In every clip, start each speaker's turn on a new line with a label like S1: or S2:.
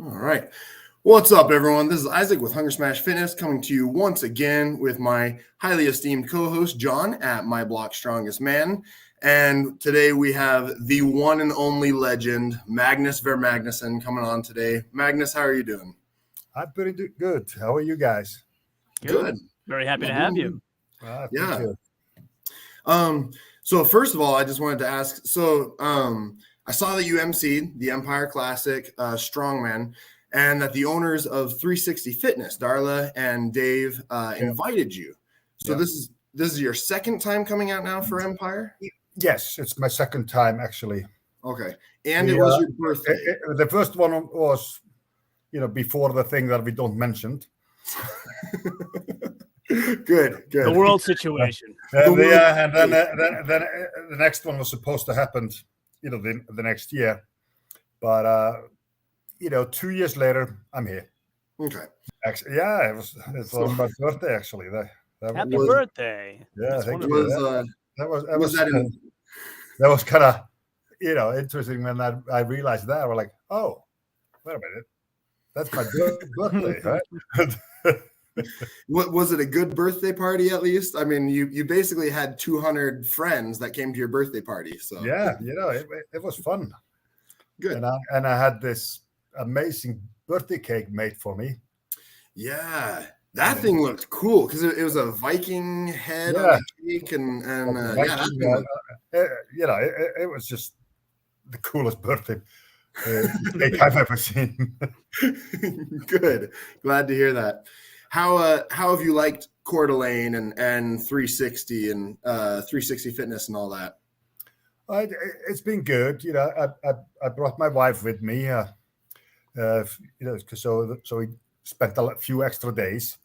S1: All right. What's up, everyone? This is Isaac with Hunger Smash Fitness coming to you once again with my highly esteemed co-host, John, at My Block Strongest Man. And today we have the one and only legend, Magnus Ver Magnusson, coming on today. Magnus, how are you doing?
S2: I'm pretty good. How are you guys?
S1: Good.
S3: Very happy to have you.
S1: Yeah. So first of all, I just wanted to ask, I saw that you emceed the Empire Classic Strongman, and that the owners of 360 Fitness, Darla and Dave, invited you. So this is your second time coming out now for Empire?
S2: Yes, it's my second time actually.
S1: Okay. And it was your birthday.
S2: The first one was, before the thing that we don't mention.
S1: Good.
S3: The world situation.
S2: And then the next one was supposed to happen, the next year. But 2 years later, I'm here.
S1: Okay.
S2: Actually, it's on my birthday actually.
S3: Happy birthday!
S2: Yeah,
S3: thank
S2: you. That was kind of interesting when I realized that. We're like, oh, wait a minute, that's my birthday, right?
S1: What was it? A good birthday party at least? I mean, you basically had 200 friends that came to your birthday party. So
S2: yeah, it was fun.
S1: Good.
S2: And I had this amazing birthday cake made for me.
S1: Yeah, that thing looked cool because it was a Viking head on a cake, it
S2: was just the coolest birthday cake I've ever seen.
S1: Good, glad to hear that. How have you liked Coeur d'Alene and 360 and 360 Fitness and all that?
S2: It's been good. I brought my wife with me. So we spent a few extra days.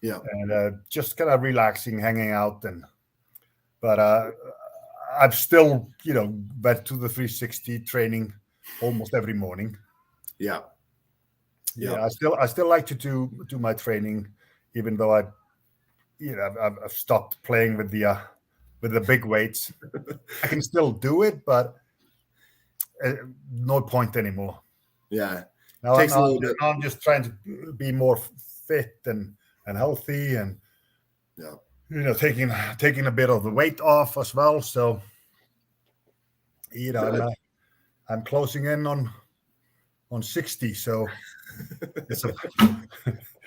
S1: Yeah,
S2: and just kind of relaxing, hanging out, but I've still went to the 360 training almost every morning.
S1: Yeah.
S2: I still like to do my training, even though I've stopped playing with the big weights. I can still do it, but no point anymore.
S1: Yeah.
S2: Now I'm just trying to be more fit and healthy, and taking a bit of the weight off as well. So I'm closing in on 60. So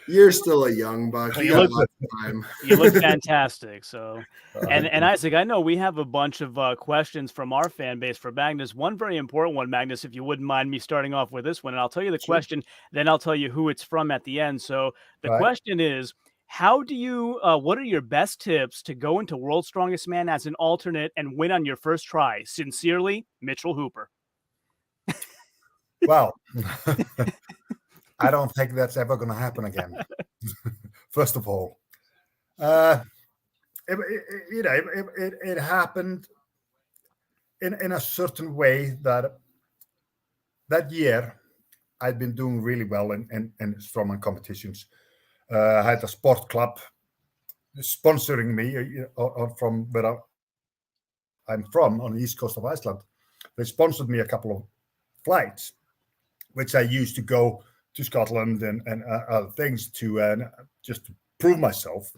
S1: you're still a young buck. You got lots of time.
S3: You look fantastic. So, and Isaac, I know we have a bunch of questions from our fan base for Magnus. One very important one, Magnus, if you wouldn't mind me starting off with this one, and I'll tell you the question, then I'll tell you who it's from at the end. So the question is, how do you, what are your best tips to go into World's Strongest Man as an alternate and win on your first try? Sincerely, Mitchell Hooper.
S2: Well, I don't think that's ever going to happen again. First of all, it happened in a certain way that year I'd been doing really well in strongman competitions. I had a sport club sponsoring me from where I'm from, on the east coast of Iceland. They sponsored me a couple of flights, which I used to go to Scotland and other things to just to prove myself.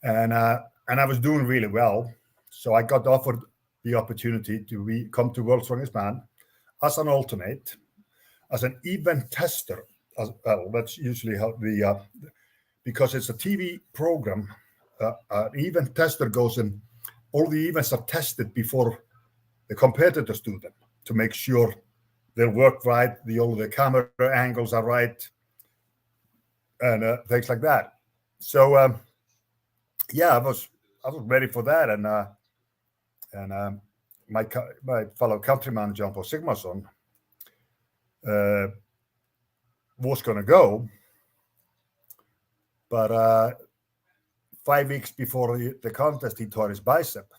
S2: And I was doing really well. So I got offered the opportunity to come to World's Strongest Man as an alternate, as an event tester. That's usually how because it's a TV program, an event tester goes in, all the events are tested before the competitors do them to make sure they work right, all the camera angles are right, and things like that. So I was ready for that, and my fellow countryman John Paul Sigmarsson was going to go, but 5 weeks before the contest, he tore his bicep,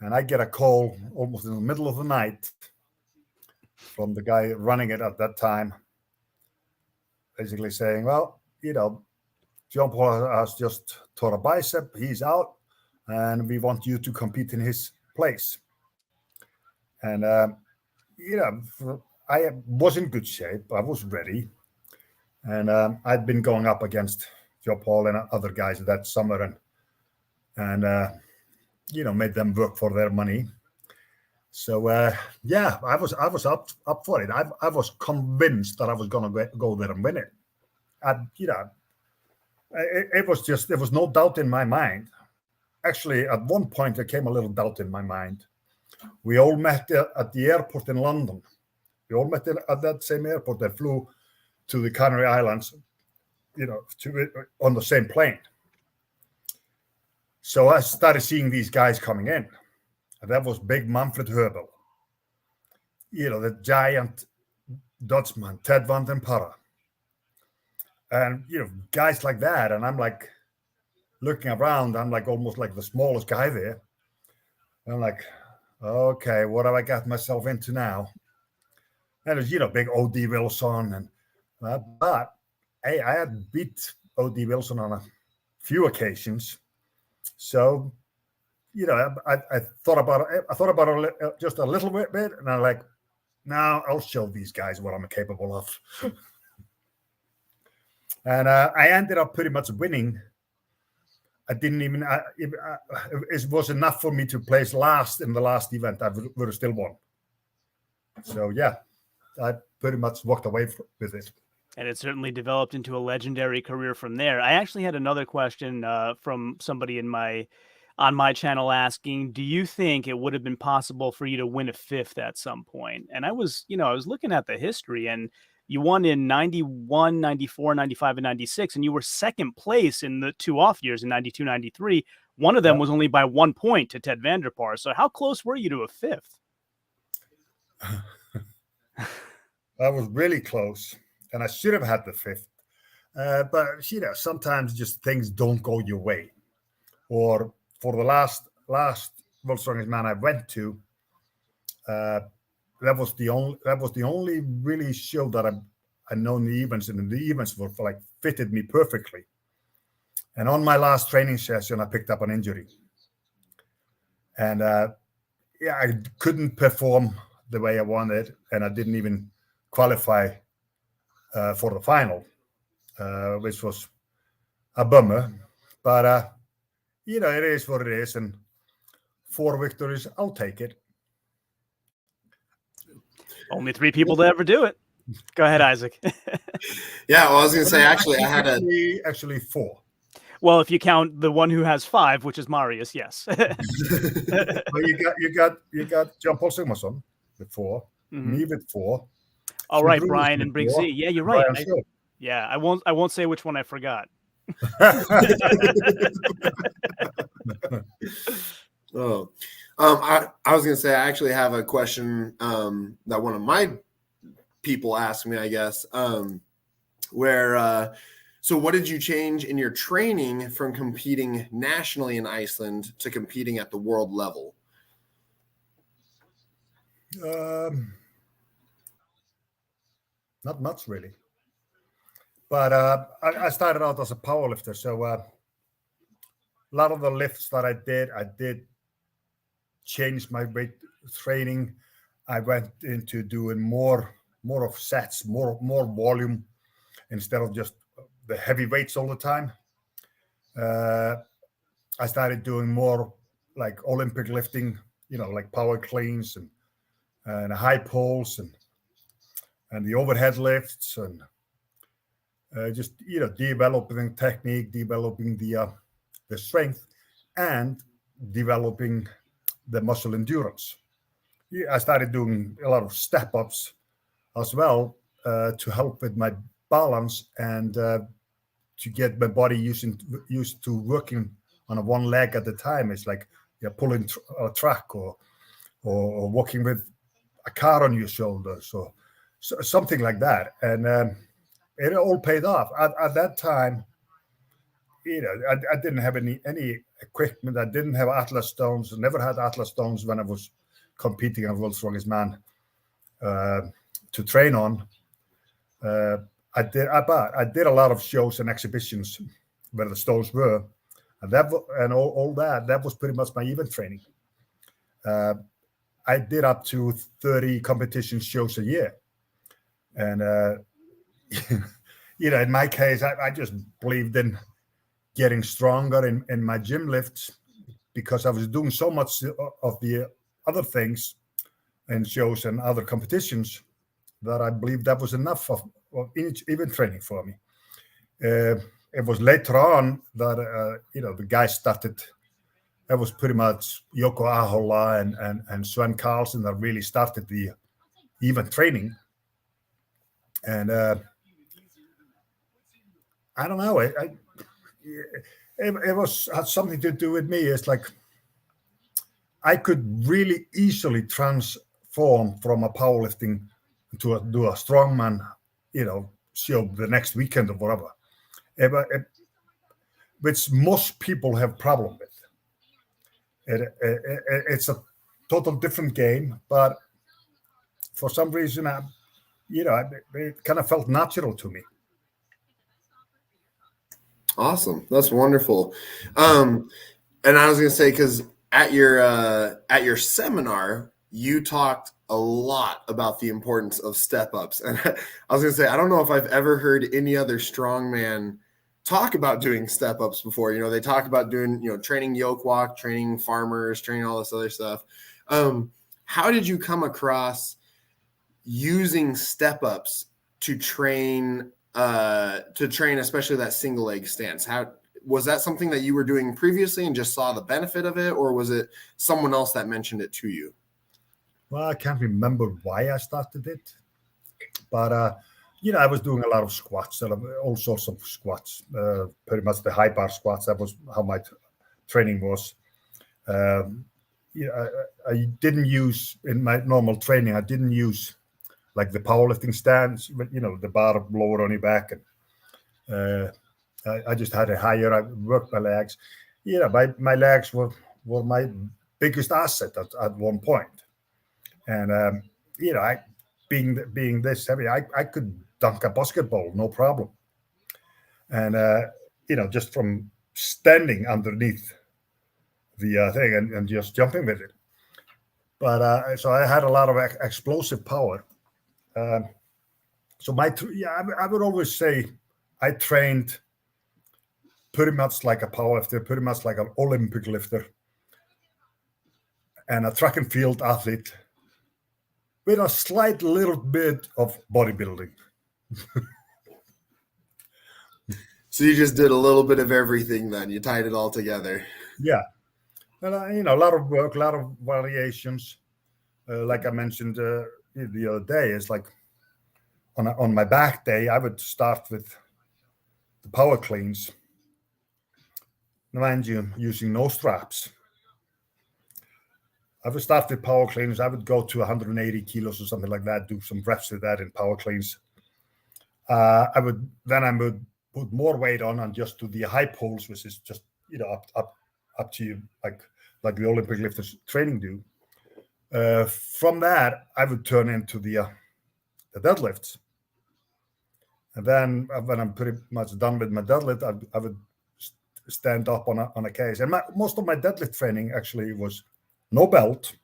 S2: and I get a call almost in the middle of the night from the guy running it at that time, basically saying, well, John Paul has just tore a bicep, he's out, and we want you to compete in his place. And I was in good shape. I was ready, and I'd been going up against Joe Paul and other guys that summer, and made them work for their money. So yeah, I was up for it. I was convinced that I was going to go there and win it. It was no doubt in my mind. Actually, at one point, there came a little doubt in my mind. We all met at the airport in London. We all met at that same airport that flew to the Canary Islands, on the same plane. So I started seeing these guys coming in. And that was big Manfred Herbel, the giant Dutchman, Ted van den Parra. And, guys like that. And I'm like looking around, I'm like almost like the smallest guy there. And I'm like, okay, what have I got myself into now? And it was, big O.D. Wilson. And but hey, I had beat O.D. Wilson on a few occasions. So, I thought about it. I thought about it just a little bit, and I'm like, now I'll show these guys what I'm capable of. And I ended up pretty much winning. I didn't even. It was enough for me to place last in the last event. I would have still won. So yeah, I pretty much walked away with it.
S3: And it certainly developed into a legendary career from there. I actually had another question from somebody on my channel asking, do you think it would have been possible for you to win a fifth at some point? And I was looking at the history, and you won in 91, 94, 95, and 96, and you were second place in the 2 off years in 92, 93. One of them was only by 1 point to Ted van der Parra. So how close were you to a fifth?
S2: I was really close, and I should have had the fifth. But, sometimes just things don't go your way. Or for the last World's Strongest Man I went to, that was the only really show that I known the events, and the events were fitted me perfectly. And on my last training session, I picked up an injury, and I couldn't perform the way I wanted, and I didn't even qualify for the final, which was a bummer. But it is what it is, and 4 victories, I'll take it.
S3: Only 3 people to ever do it. Go ahead, Isaac.
S1: Yeah, well, I was going to say, actually, I had
S2: actually 4.
S3: Well, if you count the one who has 5, which is Marius, yes.
S2: Well, you got John Paul Sigmarsson with 4, me with 4.
S3: All right, Brian and Big Z. Yeah, you're right. I won't say which one I forgot.
S1: Oh, I was going to say, I actually have a question that one of my people asked me, I guess, so what did you change in your training from competing nationally in Iceland to competing at the world level?
S2: Not much, really. But I started out as a powerlifter, so a lot of the lifts that I did change my weight training. I went into doing more of sets, more volume, instead of just the heavy weights all the time. I started doing more like Olympic lifting, like power cleans and high pulls and the overhead lifts, and just developing technique, developing the strength, and developing the muscle endurance. I started doing a lot of step ups as well to help with my balance and to get my body used to working on a one leg at a time. It's like you're pulling a truck or walking with a car on your shoulders, or something like that. And it all paid off. At that time, I didn't have any equipment. I didn't have Atlas stones. I never had Atlas stones when I was competing on World's Strongest Man to train on. I did a lot of shows and exhibitions where the stones were, and all that was pretty much my event training. I did up to 30 competition shows a year And in my case, I just believed in getting stronger in my gym lifts, because I was doing so much of the other things and shows and other competitions that I believed that was enough of event training for me. It was later on that the guys started. That was pretty much Yoko Ahola and Sven Carlsen that really started the event training. And I don't know. It had something to do with me. It's like I could really easily transform from a powerlifting to do a strongman, show the next weekend or whatever, which most people have problem with. It's a total different game, but for some reason, it kind of felt natural to me.
S1: Awesome. That's wonderful. And I was going to say, because at your seminar, you talked a lot about the importance of step-ups. And I was going to say, I don't know if I've ever heard any other strongman talk about doing step-ups before. They talk about doing, training yoke walk, training farmers, training all this other stuff. How did you come across using step-ups to train especially that single leg stance? How was that something that you were doing previously and just saw the benefit of it, or was it someone else that mentioned it to you?
S2: Well, I can't remember why I started it, but I was doing a lot of squats, all sorts of squats, pretty much the high bar squats. That was how my training was. I didn't use, in my normal training, I didn't use like the powerlifting stance, the bar lower on your back. And I just had it higher. I worked my legs. My legs were my biggest asset at one point. And, being this heavy, I could dunk a basketball, no problem. And, just from standing underneath the thing and just jumping with it. But so I had a lot of explosive power. So I would always say I trained pretty much like a powerlifter, pretty much like an Olympic lifter, and a track and field athlete with a slight little bit of bodybuilding.
S1: So you just did a little bit of everything then. You tied it all together.
S2: Yeah. And, a lot of work, a lot of variations. Like I mentioned the other day, it's like on my back day, I would start with the power cleans. Mind you, using no straps. I would start with power cleans. I would go to 180 kilos or something like that, do some reps with that in power cleans. I would put more weight on and just do the high pulls, which is just, up to you, like the Olympic lifters training do. From that, I would turn into the deadlifts. And then when I'm pretty much done with my deadlift, I would stand up on a case. And most of my deadlift training actually was no belt.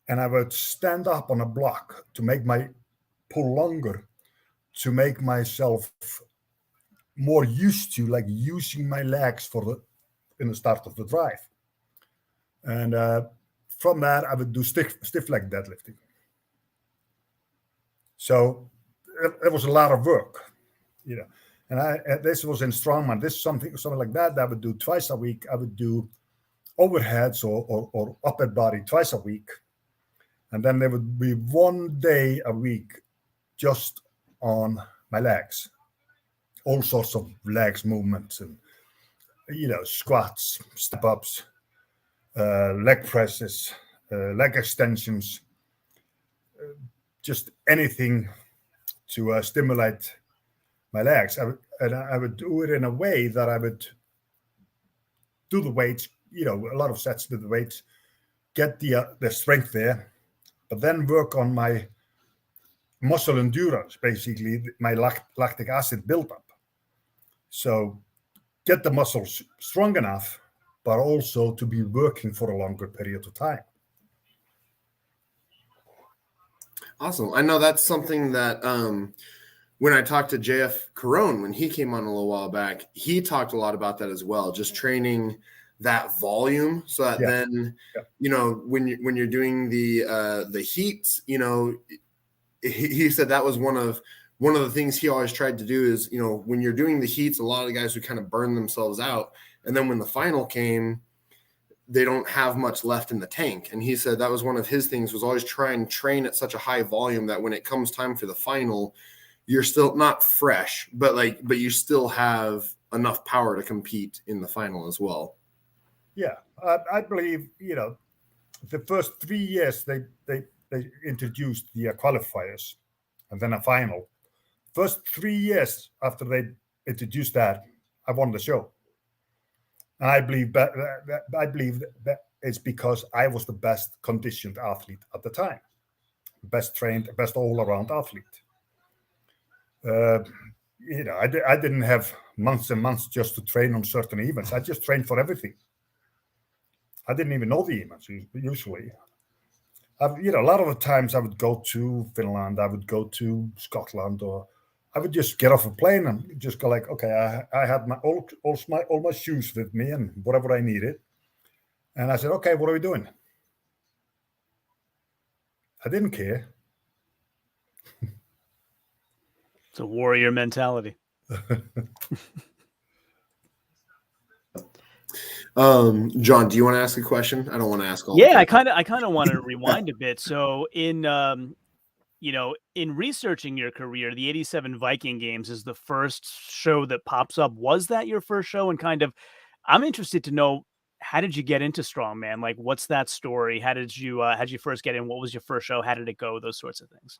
S2: And I would stand up on a block to make my pull longer, to make myself more used to like using my legs in the start of the drive. And from that, I would do stiff leg deadlifting. So it was a lot of work, And this was in Strongman. This is something like that I would do twice a week. I would do overheads or upper body twice a week. And then there would be one day a week just on my legs. All sorts of legs movements and, squats, step-ups, leg presses, leg extensions, just anything to stimulate my legs. I would do it in a way that I would do the weights, a lot of sets with the weights, get the strength there, but then work on my muscle endurance, basically my lactic acid buildup. So get the muscles strong enough, but also to be working for a longer period of time.
S1: Awesome. I know that's something that when I talked to JF Carone, when he came on a little while back, he talked a lot about that as well, just training that volume so that then, when you're doing the heats, he said that was one of the things he always tried to do is, when you're doing the heats, a lot of the guys would kind of burn themselves out. And then when the final came, they don't have much left in the tank. And he said that was one of his things, was always try and train at such a high volume that when it comes time for the final, you're still not fresh, but you still have enough power to compete in the final as well.
S2: Yeah, I believe, the first 3 years they introduced the qualifiers and then a final. First 3 years after they introduced that, I won the show. And I believe that it's because I was the best conditioned athlete at the time, best trained, best all-around athlete. I didn't have months and months just to train on certain events. I just trained for everything. I didn't even know the events usually. A lot of the times I would go to Finland, I would go to Scotland, or I would just get off a plane and just go like, okay, I had all my shoes with me and whatever I needed. And I said, okay, what are we doing? I didn't care.
S3: It's a warrior mentality.
S1: John, do you want to ask a question? I don't want to ask all.
S3: Yeah, I kind of want to rewind a bit. So in researching your career, the 87 Viking Games is the first show that pops up. Was that your first show? And kind of, I'm interested to know, how did you get into Strongman? Like, what's that story? How did you first get in? What was your first show? How did it go? Those sorts of things.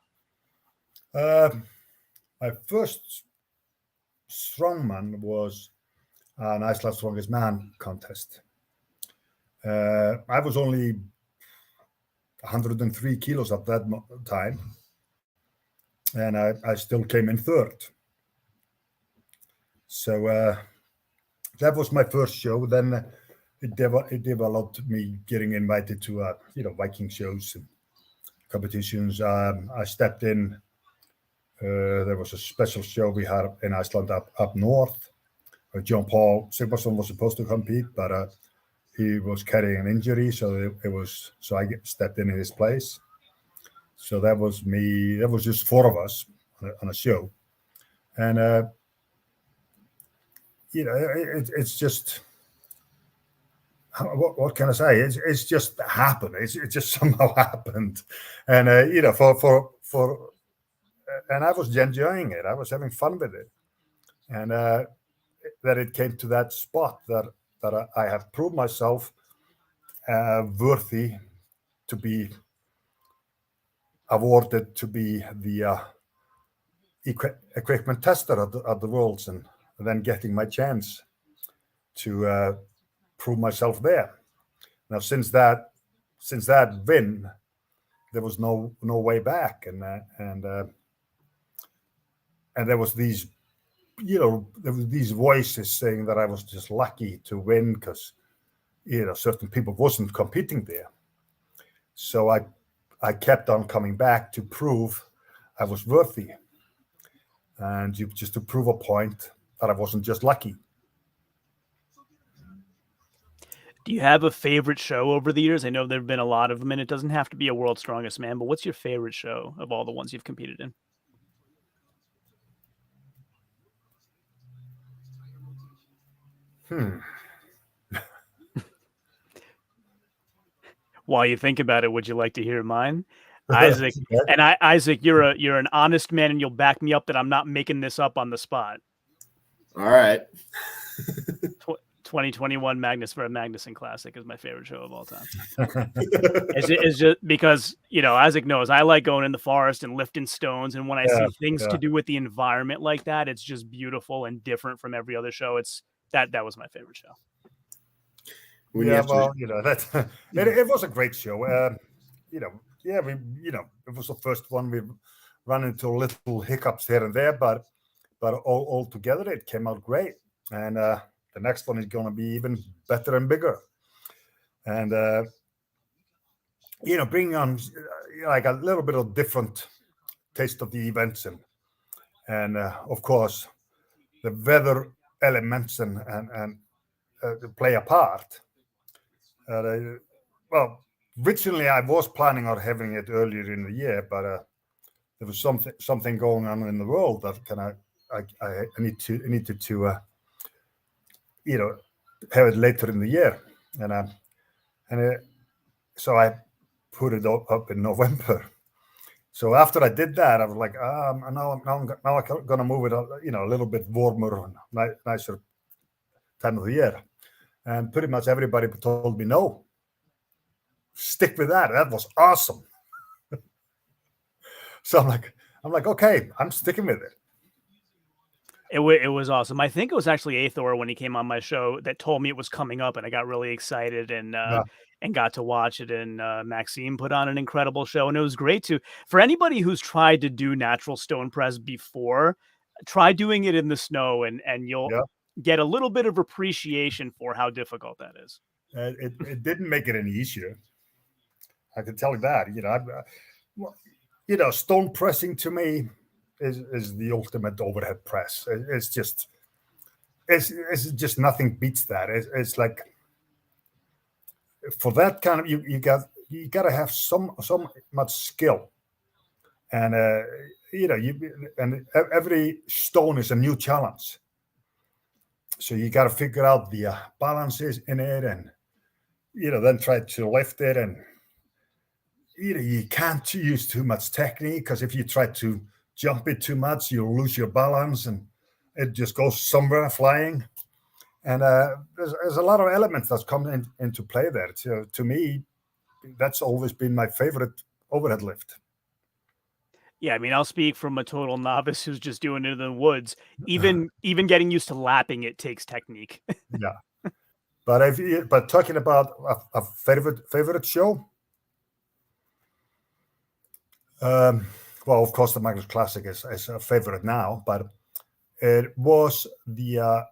S2: My first Strongman was an Iceland Strongest Man contest. I was only 103 kilos at that time, and I still came in third. So that was my first show. Then it developed me getting invited to Viking shows and competitions. I stepped in. There was a special show we had in Iceland up north. John Paul Sigmarsson was supposed to compete, but he was carrying an injury, so I stepped in his place. So that was me. That was just 4 of us on a show, and it's just, what can I say? It's just happened. It just somehow happened, and and I was enjoying it. I was having fun with it, and that it came to that spot that I have proved myself worthy to be awarded to be the equipment tester at the Worlds, and then getting my chance to prove myself there. Now, since that win, there was no way back, and there was these voices saying that I was just lucky to win because certain people wasn't competing there. So I kept on coming back to prove I was worthy, and just to prove a point that I wasn't just lucky.
S3: Do you have a favorite show over the years? I know there have been a lot of them, and it doesn't have to be a World's Strongest Man, but what's your favorite show of all the ones you've competed in? While you think about it, would you like to hear mine? Isaac, and Isaac, you're an honest man, and you'll back me up that I'm not making this up on the spot.
S1: All right.
S3: 2021 Magnus Ver Magnusson Classic is my favorite show of all time. It's just because, Isaac knows I like going in the forest and lifting stones. And when I see things to do with the environment like that, it's just beautiful and different from every other show. That was my favorite show.
S2: It was a great show. It was the first one. We run into little hiccups here and there, but all together it came out great. And the next one is going to be even better and bigger. And bringing on, like a little bit of different taste of the events, and of course the weather elements and play a part. Well, originally I was planning on having it earlier in the year, but there was something going on in the world that I needed to have it later in the year, so I put it up in November. So after I did that, I was like, now I'm gonna move it, a little bit warmer and nicer time of the year. And pretty much everybody told me, no, stick with that. That was awesome. So I'm like, okay, I'm sticking with it.
S3: It was awesome. I think it was actually Athor when he came on my show that told me it was coming up, and I got really excited and got to watch it. And Maxime put on an incredible show, and it was great for anybody who's tried to do natural stone press before, try doing it in the snow, and you'll get a little bit of appreciation for how difficult that is.
S2: It didn't make it any easier. I can tell you that. Stone pressing to me is the ultimate overhead press. It's just nothing beats that. It's like, for that kind of, you got to have so much skill, and and every stone is a new challenge. So you got to figure out the balances in it, and then try to lift it, and you can't use too much technique, because if you try to jump it too much, you'll lose your balance and it just goes somewhere flying. And there's a lot of elements that's come into play there. So to me, that's always been my favorite overhead lift.
S3: Yeah, I mean, I'll speak from a total novice who's just doing it in the woods. Even getting used to lapping it takes technique.
S2: Yeah, but talking about a favorite show, well, of course, the Magnus Classic is a favorite now, but it was the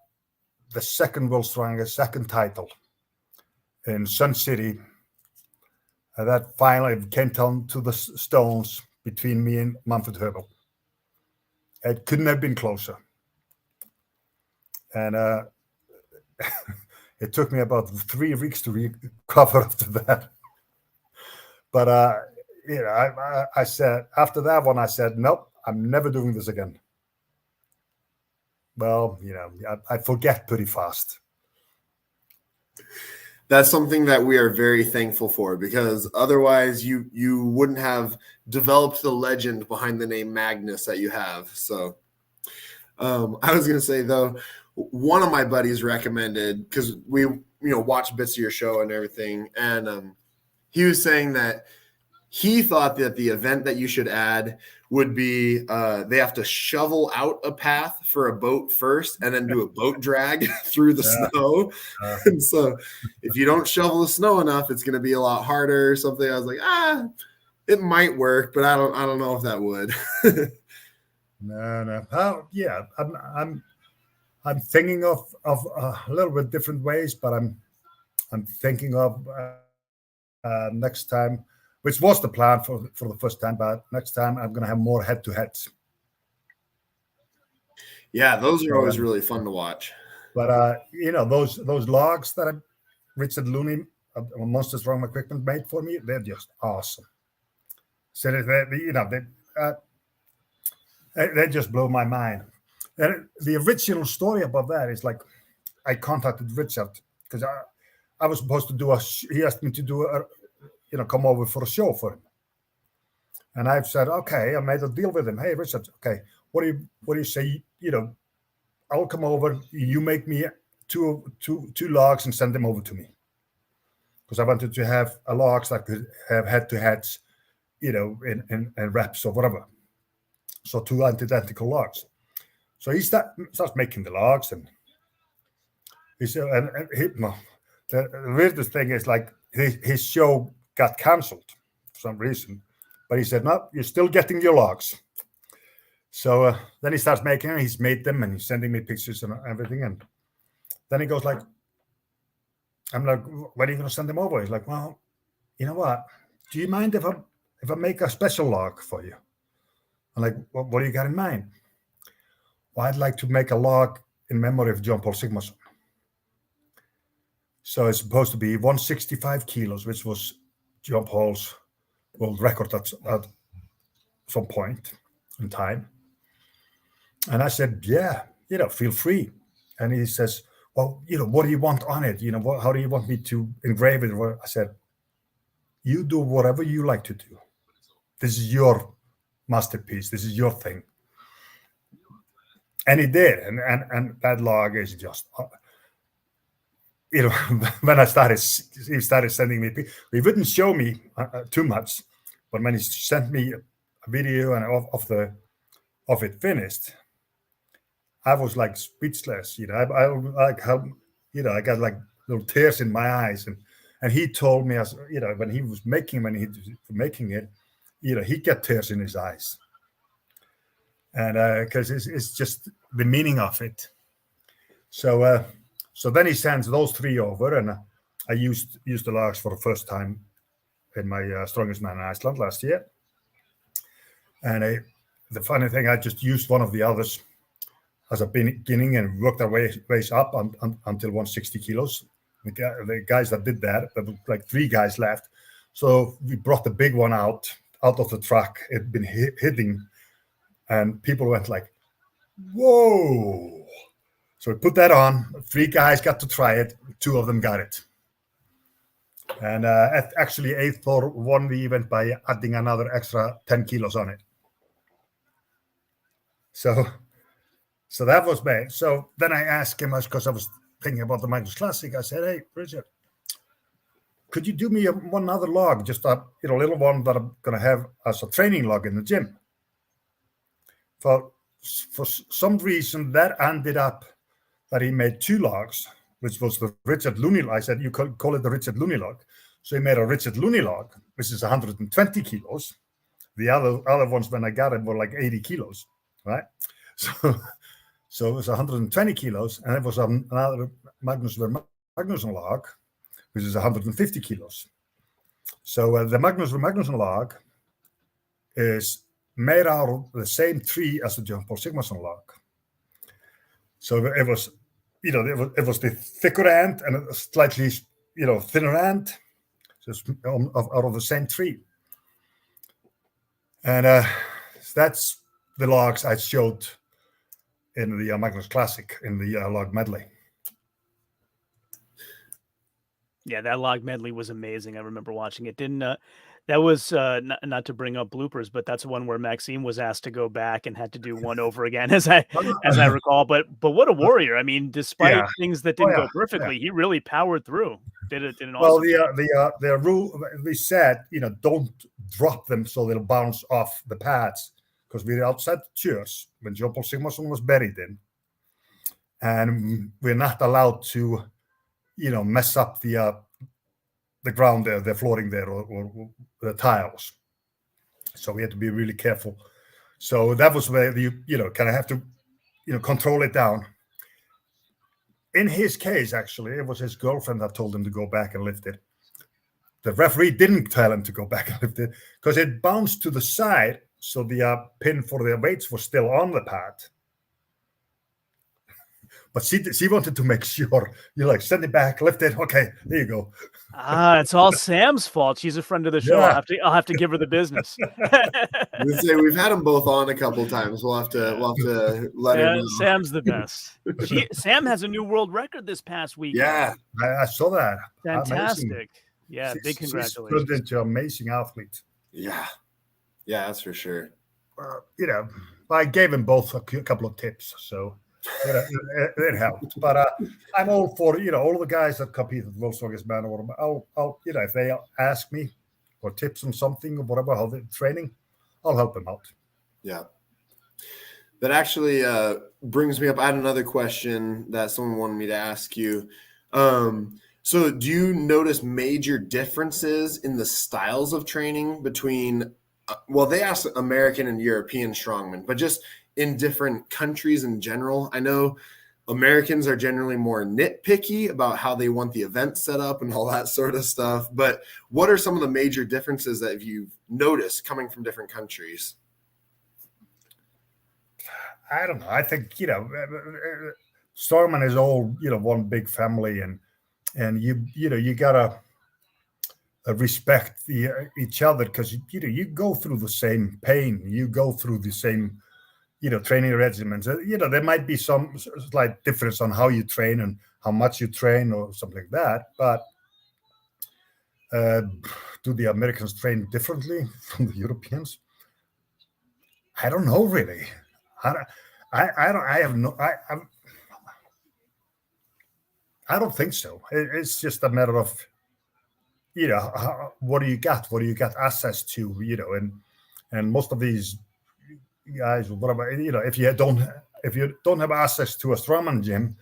S2: second World's Strongest, second title in Sun City. That finally came down to the stones between me and Manfred Höbel. It couldn't have been closer. And it took me about 3 weeks to recover after that. But I said, after that one, I said, nope, I'm never doing this again. Well, I forget pretty fast.
S1: That's something that we are very thankful for, because otherwise you wouldn't have developed the legend behind the name Magnus that you have. So I was going to say, though, one of my buddies recommended, because we watched bits of your show and everything, and he was saying that he thought that the event that you should add would be they have to shovel out a path for a boat first and then do a boat drag through the snow. And so if you don't shovel the snow enough, it's going to be a lot harder or something. I was like, it might work, but I don't know if that would.
S2: No. Oh, yeah. I'm thinking of a little bit different ways, but I'm thinking of next time, which was the plan for the first time, but next time I'm going to have more head-to-heads.
S1: Yeah, those are always really fun to watch.
S2: But those logs that Richard Looney of Monster Strongman Equipment made for me, they're just awesome. So they just blow my mind. And the original story about that is, like, I contacted Richard because I was supposed to he asked me to do come over for a show for him. And I've said, okay, I made a deal with him. Hey, Richard, okay, what do you say? I'll come over. You make me two logs and send them over to me, because I wanted to have a logs that could have head-to-heads, in reps or whatever. So 2 identical logs. So he starts making the logs, and he said, the weirdest thing is, like, his show got canceled for some reason, but he said, no, you're still getting your logs. So then he starts making them. He's made them, and he's sending me pictures and everything. And then he goes, like, I'm like, when are you going to send them over? He's like, well, you know what? Do you mind if if I make a special log for you? I'm like, what do you got in mind? Well, I'd like to make a log in memory of John Paul Sigmarsson. So it's supposed to be 165 kilos, which was John Paul's world record at some point in time. And I said, yeah, feel free. And he says, well, what do you want on it? How do you want me to engrave it? I said, you do whatever you like to do. This is your masterpiece. This is your thing. And he did. And that log is just, when he started sending me, he wouldn't show me too much, but when he sent me a video and of it finished, I was like speechless. I got like little tears in my eyes, and he told me, as when he was making it, he got tears in his eyes, and because it's just the meaning of it. So then he sends those 3 over, and I used the logs for the first time in my Strongest Man in Iceland last year. And the funny thing, I just used one of the others as a beginning and worked our ways up until 160 kilos. The guys that did that, there were like 3 guys left. So we brought the big one out of the truck. It'd been hitting, and people went like, whoa. So we put that on. 3 guys got to try it. 2 of them got it. And actually, Eithor won the event by adding another extra 10 kilos on it. So that was bad. So then I asked him, because I was thinking about the Magnus Classic, I said, hey, Richard, could you do me one other log, just a little one that I'm going to have as a training log in the gym? For some reason, that ended up that he made 2 logs, which was the Richard Looney log. I said, you could call it the Richard Looney log. So he made a Richard Looney log, which is 120 kilos. The other ones, when I got it, were like 80 kilos, right? So it was 120 kilos, and it was another Magnus Ver Magnusson log, which is 150 kilos. So the Magnus Ver Magnusson log is made out of the same tree as the John Paul Sigmarsson log. So it was, it was the thicker end and a slightly, thinner end, just out of the same tree. And that's the logs I showed in the Magnus Classic, in the log medley.
S3: Yeah, that log medley was amazing. I remember watching it. That was not to bring up bloopers, but that's one where Maxime was asked to go back and had to do one over again, as I recall. But what a warrior! I mean, despite things that didn't go perfectly, he really powered through. Did an awesome job.
S2: The rule we said, don't drop them so they'll bounce off the pads, because we were outside the church when John Paul Sigmarsson was buried in, and we're not allowed to, mess up the ground there, the flooring there, or the tiles. So we had to be really careful. So that was where you kind of have to, control it down. In his case, actually, it was his girlfriend that told him to go back and lift it. The referee didn't tell him to go back and lift it because it bounced to the side. So the pin for the weights was still on the pad. But she wanted to make sure, send it back, lift it. Okay, there you go.
S3: It's all Sam's fault. She's a friend of the show. Yeah. I'll have to give her the business.
S1: We've had them both on a couple of times. We'll have to let her know.
S3: Sam's the best. Sam has a new world record this past week.
S2: Yeah, I saw that.
S3: Fantastic. Amazing. Yeah, big congratulations.
S2: She's turned into an amazing athlete.
S1: Yeah, that's for sure.
S2: I gave them both a couple of tips, so it helped. But I'm all for all the guys that compete at the World's Strongest Man, or I'll if they ask me for tips on something or whatever, how they're training, I'll help them out.
S1: Yeah. That actually brings me up. I had another question that someone wanted me to ask you. So do you notice major differences in the styles of training between, they asked American and European strongmen, but just in different countries in general? I know Americans are generally more nitpicky about how they want the event set up and all that sort of stuff. But what are some of the major differences that notice coming from different countries?
S2: I don't know. I think Strongman is all one big family, and you gotta respect each other, because you go through the same pain, you go through the same training regimens. There might be some slight difference on how you train and how much you train or something like that, but do the Americans train differently from the Europeans? I don't know, really. I don't think so. It's just a matter of what do you got access to, and most of these guys, whatever, if you don't have access to a strongman gym,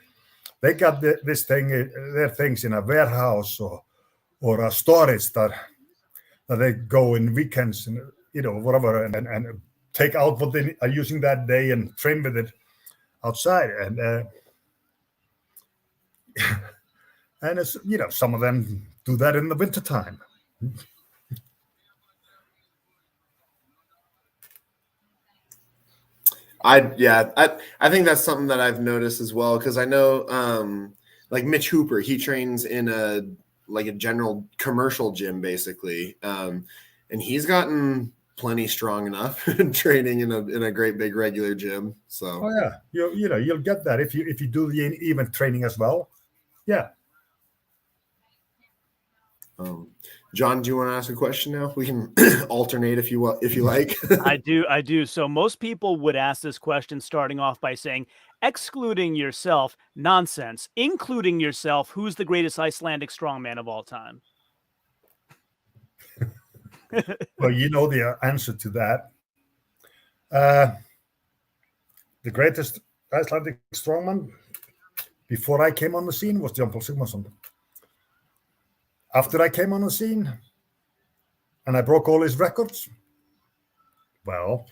S2: they got their things in a warehouse or a storage that they go in weekends and whatever, and take out what they are using that day and train with it outside, and and it's some of them do that in the wintertime.
S1: I think that's something that I've noticed as well, because I know like Mitch Hooper, he trains in a general commercial gym basically, and he's gotten plenty strong enough training in a great big regular gym. So
S2: you'll get that if you do the event training as well. Yeah.
S1: John, do you want to ask a question now? We can alternate if you like.
S3: I do. So most people would ask this question starting off by saying, excluding yourself, nonsense. Including yourself, who's the greatest Icelandic strongman of all time?
S2: Well, the answer to that. The greatest Icelandic strongman before I came on the scene was John Paul Sigmarsson. After I came on the scene and I broke all his records, well,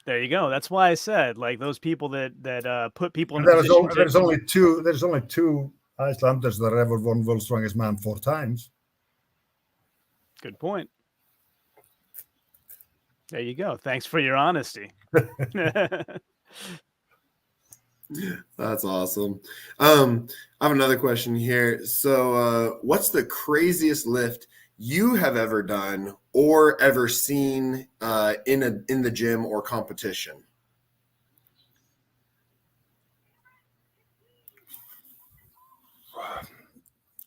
S3: there you go. That's why I said, like, those people that put people in.
S2: There's only two Icelanders that ever won World's Strongest Man 4 times.
S3: Good point. There you go. Thanks for your honesty.
S1: That's awesome. I have another question here. So what's the craziest lift you have ever done or ever seen in the gym or competition?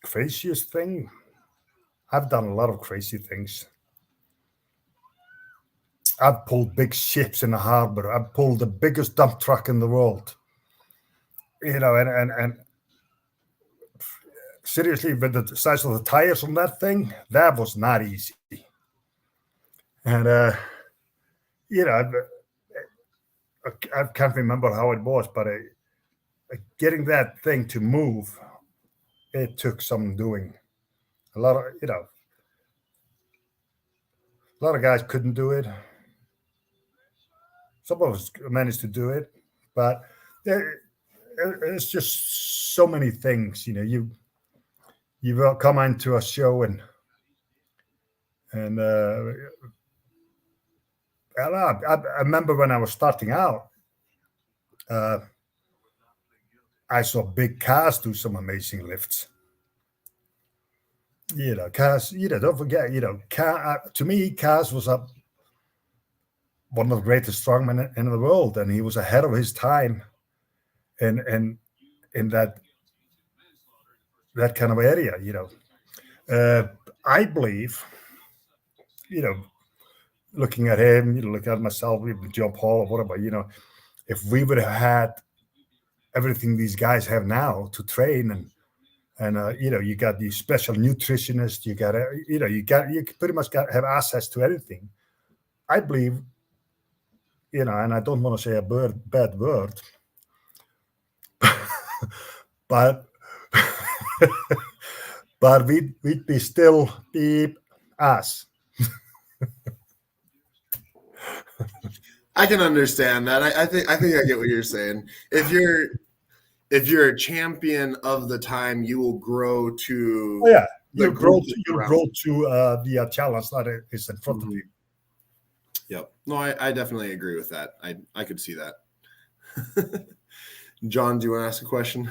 S2: Craziest thing? I've done a lot of crazy things. I've pulled big ships in the harbor. I've pulled the biggest dump truck in the world. And seriously, with the size of the tires on that thing, that was not easy. And I can't remember how it was, but getting that thing to move, it took some doing. A lot of guys couldn't do it. Some of us managed to do it, but it's just so many things. You will come into a show and I remember when I was starting out, I saw big Kaz do some amazing lifts. Kaz, don't forget, to me, Kaz was one of the greatest strongmen in the world, and he was ahead of his time in that kind of area. I believe, looking at him, looking at myself, even John Paul or whatever, if we would have had everything these guys have now to train, and you got these special nutritionists, you pretty much have access to everything. I believe, and I don't want to say a bad word, but we'd be still be us.
S1: I can understand that. I think I get what you're saying. If you're a champion of the time, you will grow to
S2: you'll grow to the challenge that is in front of you.
S1: Yep. No, I definitely agree with that. I could see that. John, do you want to ask a question?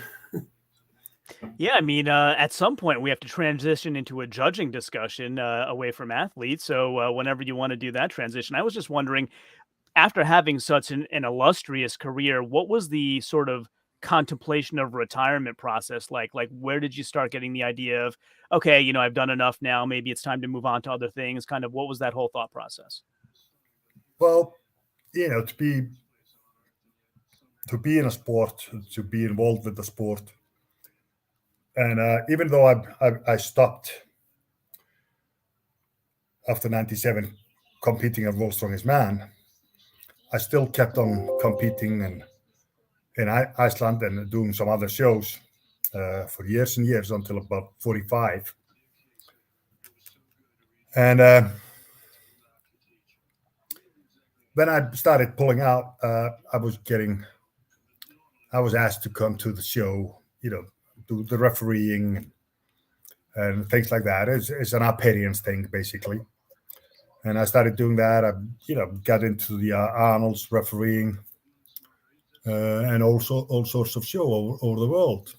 S3: Yeah, I mean, at some point we have to transition into a judging discussion away from athletes. So whenever you want to do that transition, I was just wondering, after having such an illustrious career, what was the sort of contemplation of retirement process like? Like, where did you start getting the idea of, okay, you know, I've done enough now, maybe it's time to move on to other things? Kind of, what was that whole thought process?
S2: Well, you know, to be in a sport, to be involved with the sport, and even though I stopped after '97 competing at World's Strongest Man, I still kept on competing in Iceland and doing some other shows for years and years until about 45. And when I started pulling out, I was asked to come to the show, you know, do the refereeing and things like that. It's an appearance thing, basically. And I started doing that. I, you know, got into the Arnold's refereeing and also all sorts of show over the world.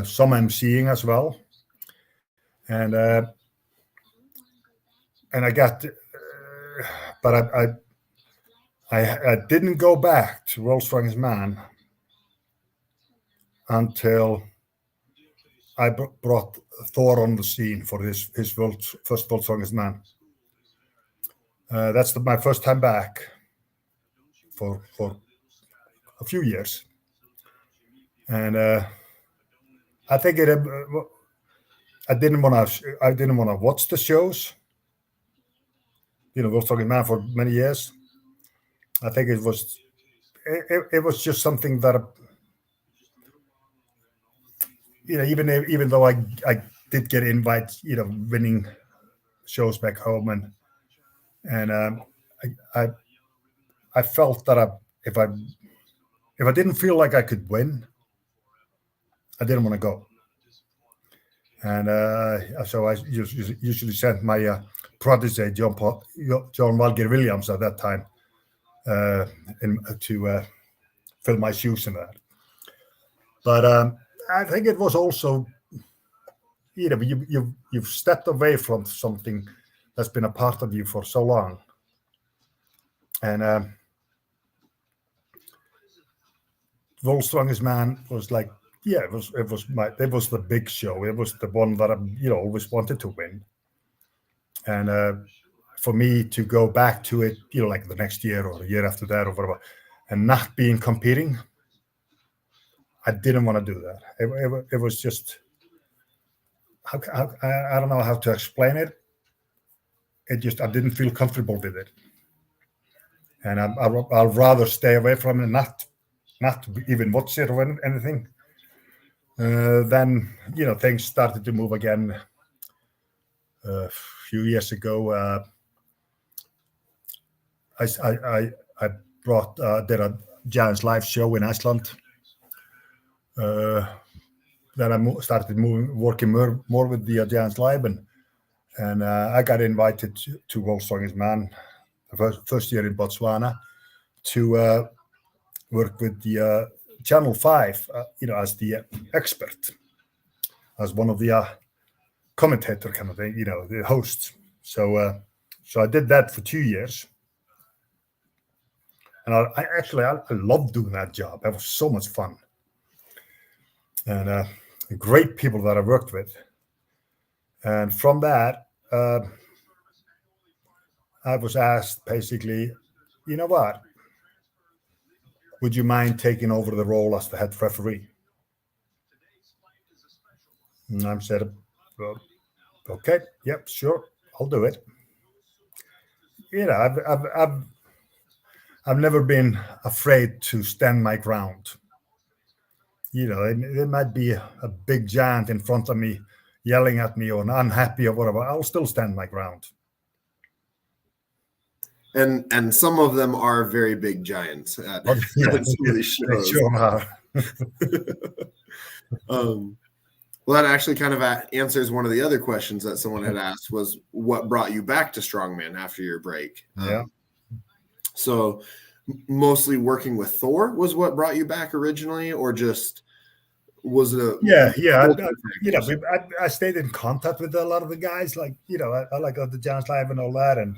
S2: Some emceeing as well. And I got, but I didn't go back to World's Strongest Man until I brought Thor on the scene for his first World's Strongest Man. That's my first time back for a few years, and I think I didn't want to watch the shows. You know, World's Strongest Man for many years. I think it was just something that, you know, even though I did get invites, you know, winning shows back home, and I felt that if I didn't feel like I could win, I didn't want to go. And so I usually sent my protege, John Valgeir Williams at that time, to fill my shoes in that. But I think it was also, you know, you've stepped away from something that's been a part of you for so long, and World's Strongest Man was like, yeah, it was the big show. It was the one that I, you know, always wanted to win, and for me to go back to it, you know, like the next year or the year after that or whatever, and not being competing, I didn't want to do that. It was just, I don't know how to explain it. It just, I didn't feel comfortable with it, and I'll rather stay away from it, not even watch it or anything. Then, you know, things started to move again. A few years ago, I did a Giants live show in Iceland. Then I started working more with the Giants live, and I got invited to World's Strongest Man the first year in Botswana to work with the Channel 5, you know, as the expert, as one of the commentator kind of thing, you know, the hosts. So I did that for 2 years. And I loved doing that job. It was so much fun. And great people that I worked with. And from that, I was asked basically, you know what? Would you mind taking over the role as the head referee? And I said, well, okay, yep, sure, I'll do it. You know, I've never been afraid to stand my ground. You know, there might be a big giant in front of me yelling at me or unhappy or whatever. I'll still stand my ground.
S1: And some of them are very big giants.
S2: They sure are.
S1: Well, that actually kind of answers one of the other questions that someone had asked, was what brought you back to Strongman after your break?
S2: Yeah.
S1: So mostly working with Thor was what brought you back originally, or just was it a
S2: I stayed in contact with a lot of the guys, like, I like the Giants Live and all that, and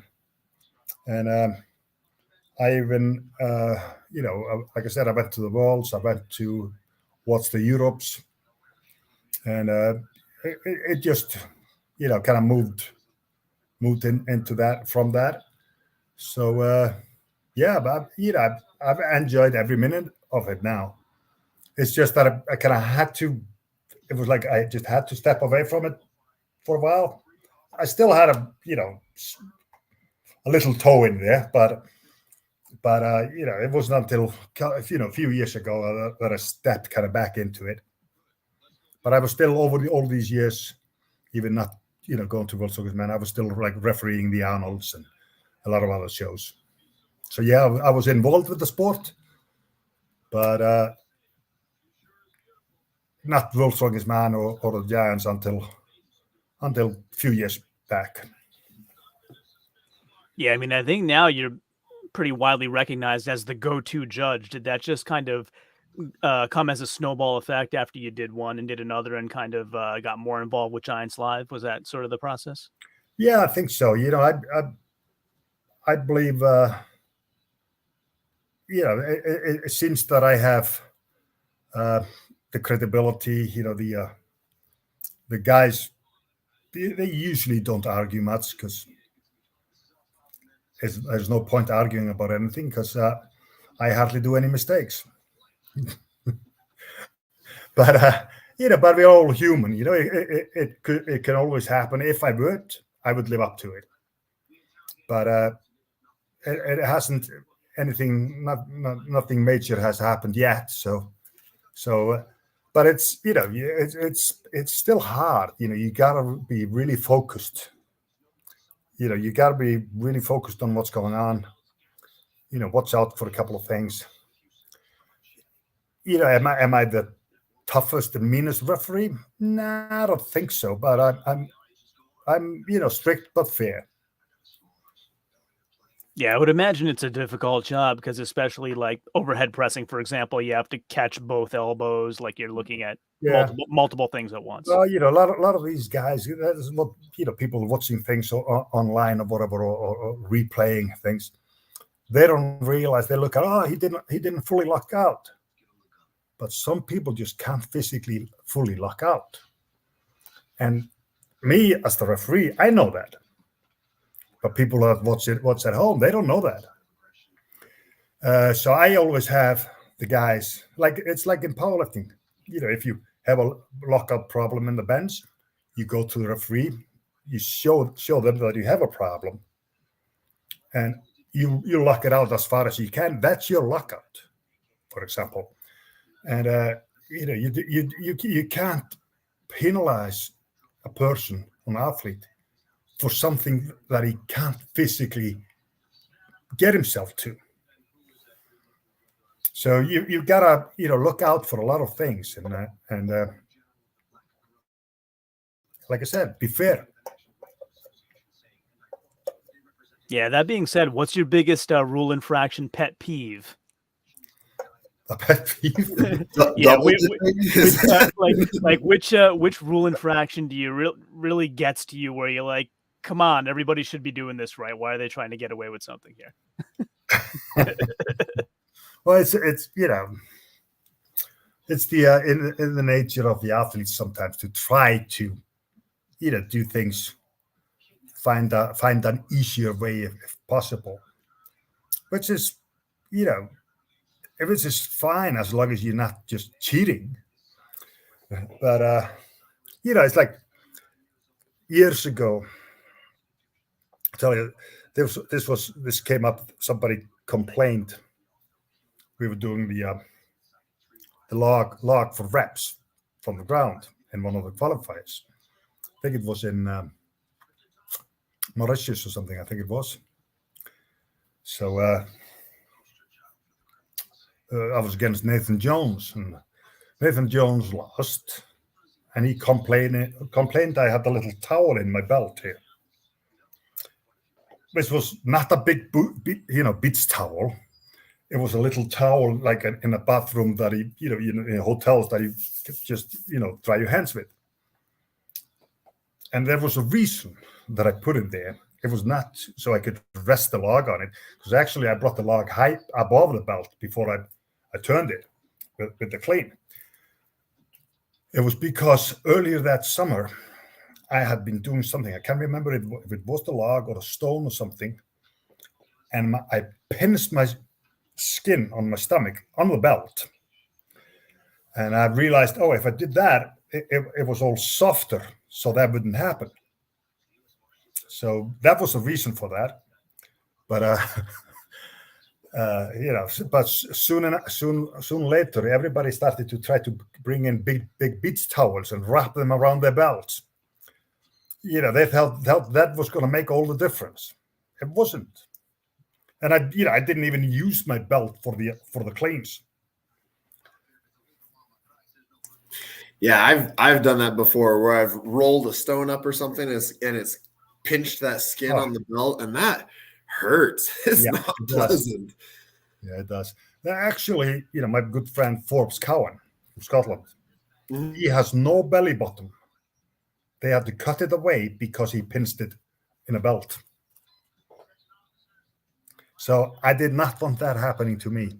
S2: I even like I said, I went to the Worlds, I went to watch the Europes, and it just kind of moved into that from that. So but I've enjoyed every minute of it now. It's just that I kind of had to. It was like I just had to step away from it for a while. I still had a little toe in there, but it wasn't until a few years ago that I stepped kind of back into it. But I was still over all these years, even not going to World Strongest Man. I was still like refereeing the Arnolds and a lot of other shows. So yeah, I was involved with the sport, but not World Strongest Man or the Giants until a few years back.
S3: Yeah, I mean, I think now you're pretty widely recognized as the go-to judge. Did that just kind of come as a snowball effect after you did one and did another and kind of got more involved with Giants Live? Was that sort of the process?
S2: Yeah, I think so. I believe, it seems that I have the credibility. The guys, they usually don't argue much because there's no point arguing about anything because I hardly do any mistakes. But but we're all human. It can always happen. If I would live up to it. But it hasn't. Nothing major has happened yet. So, but it's it's still hard. You gotta be really focused. You gotta be really focused on what's going on. Watch out for a couple of things. Am I the toughest and meanest referee? Nah, I don't think so. But I'm strict but fair.
S3: Yeah, I would imagine it's a difficult job because especially like overhead pressing, for example, you have to catch both elbows, like you're looking at multiple things at once.
S2: Well, a lot of these guys, that's what people watching things online or whatever, or replaying things. They don't realize. They look at, he didn't fully lock out. But some people just can't physically fully lock out. And me as the referee, I know that. But people that watch at home, they don't know that. So I always have the guys, it's like in powerlifting. If you have a lockout problem in the bench, you go to the referee, you show them that you have a problem, and you lock it out as far as you can. That's your lockout, for example. And you can't penalize a person, an athlete, for something that he can't physically get himself to. So you gotta look out for a lot of things, and like I said, be fair.
S3: Yeah. That being said, what's your biggest rule infraction pet peeve?
S2: A pet peeve?
S3: Yeah, which rule infraction do you really gets to you where you're like, come on, everybody should be doing this right. Why are they trying to get away with something here?
S2: Well, it's it's the in the nature of the athletes sometimes to try to do things, find an easier way if possible, which is if it's just fine as long as you're not just cheating. But it's like years ago. I tell you, this came up. Somebody complained. We were doing the log for reps from the ground in one of the qualifiers. I think it was in Mauritius or something. I think it was. So I was against Nathan Jones, and Nathan Jones lost, and he complained I had a little towel in my belt here, which was not a big beach towel. It was a little towel like in a bathroom that in hotels that you could just dry your hands with. And there was a reason that I put it there. It was not so I could rest the log on it, because actually I brought the log high above the belt before I turned it with the clean. It was because earlier that summer I had been doing something. I can't remember if it was the log or a stone or something. And I pinched my skin on my stomach on the belt. And I realized, if I did that, it was all softer, so that wouldn't happen. So that was the reason for that. But but soon later, everybody started to try to bring in big beach towels and wrap them around their belts. They felt that was going to make all the difference. It wasn't. And I didn't even use my belt for the cleans.
S1: Yeah, I've done that before, where I've rolled a stone up or something, and it's pinched that skin on the belt, and that hurts. It's not pleasant.
S2: Yeah, it does. Actually, my good friend Forbes Cowan from Scotland, he has no belly button. They had to cut it away because he pinched it in a belt. So I did not want that happening to me.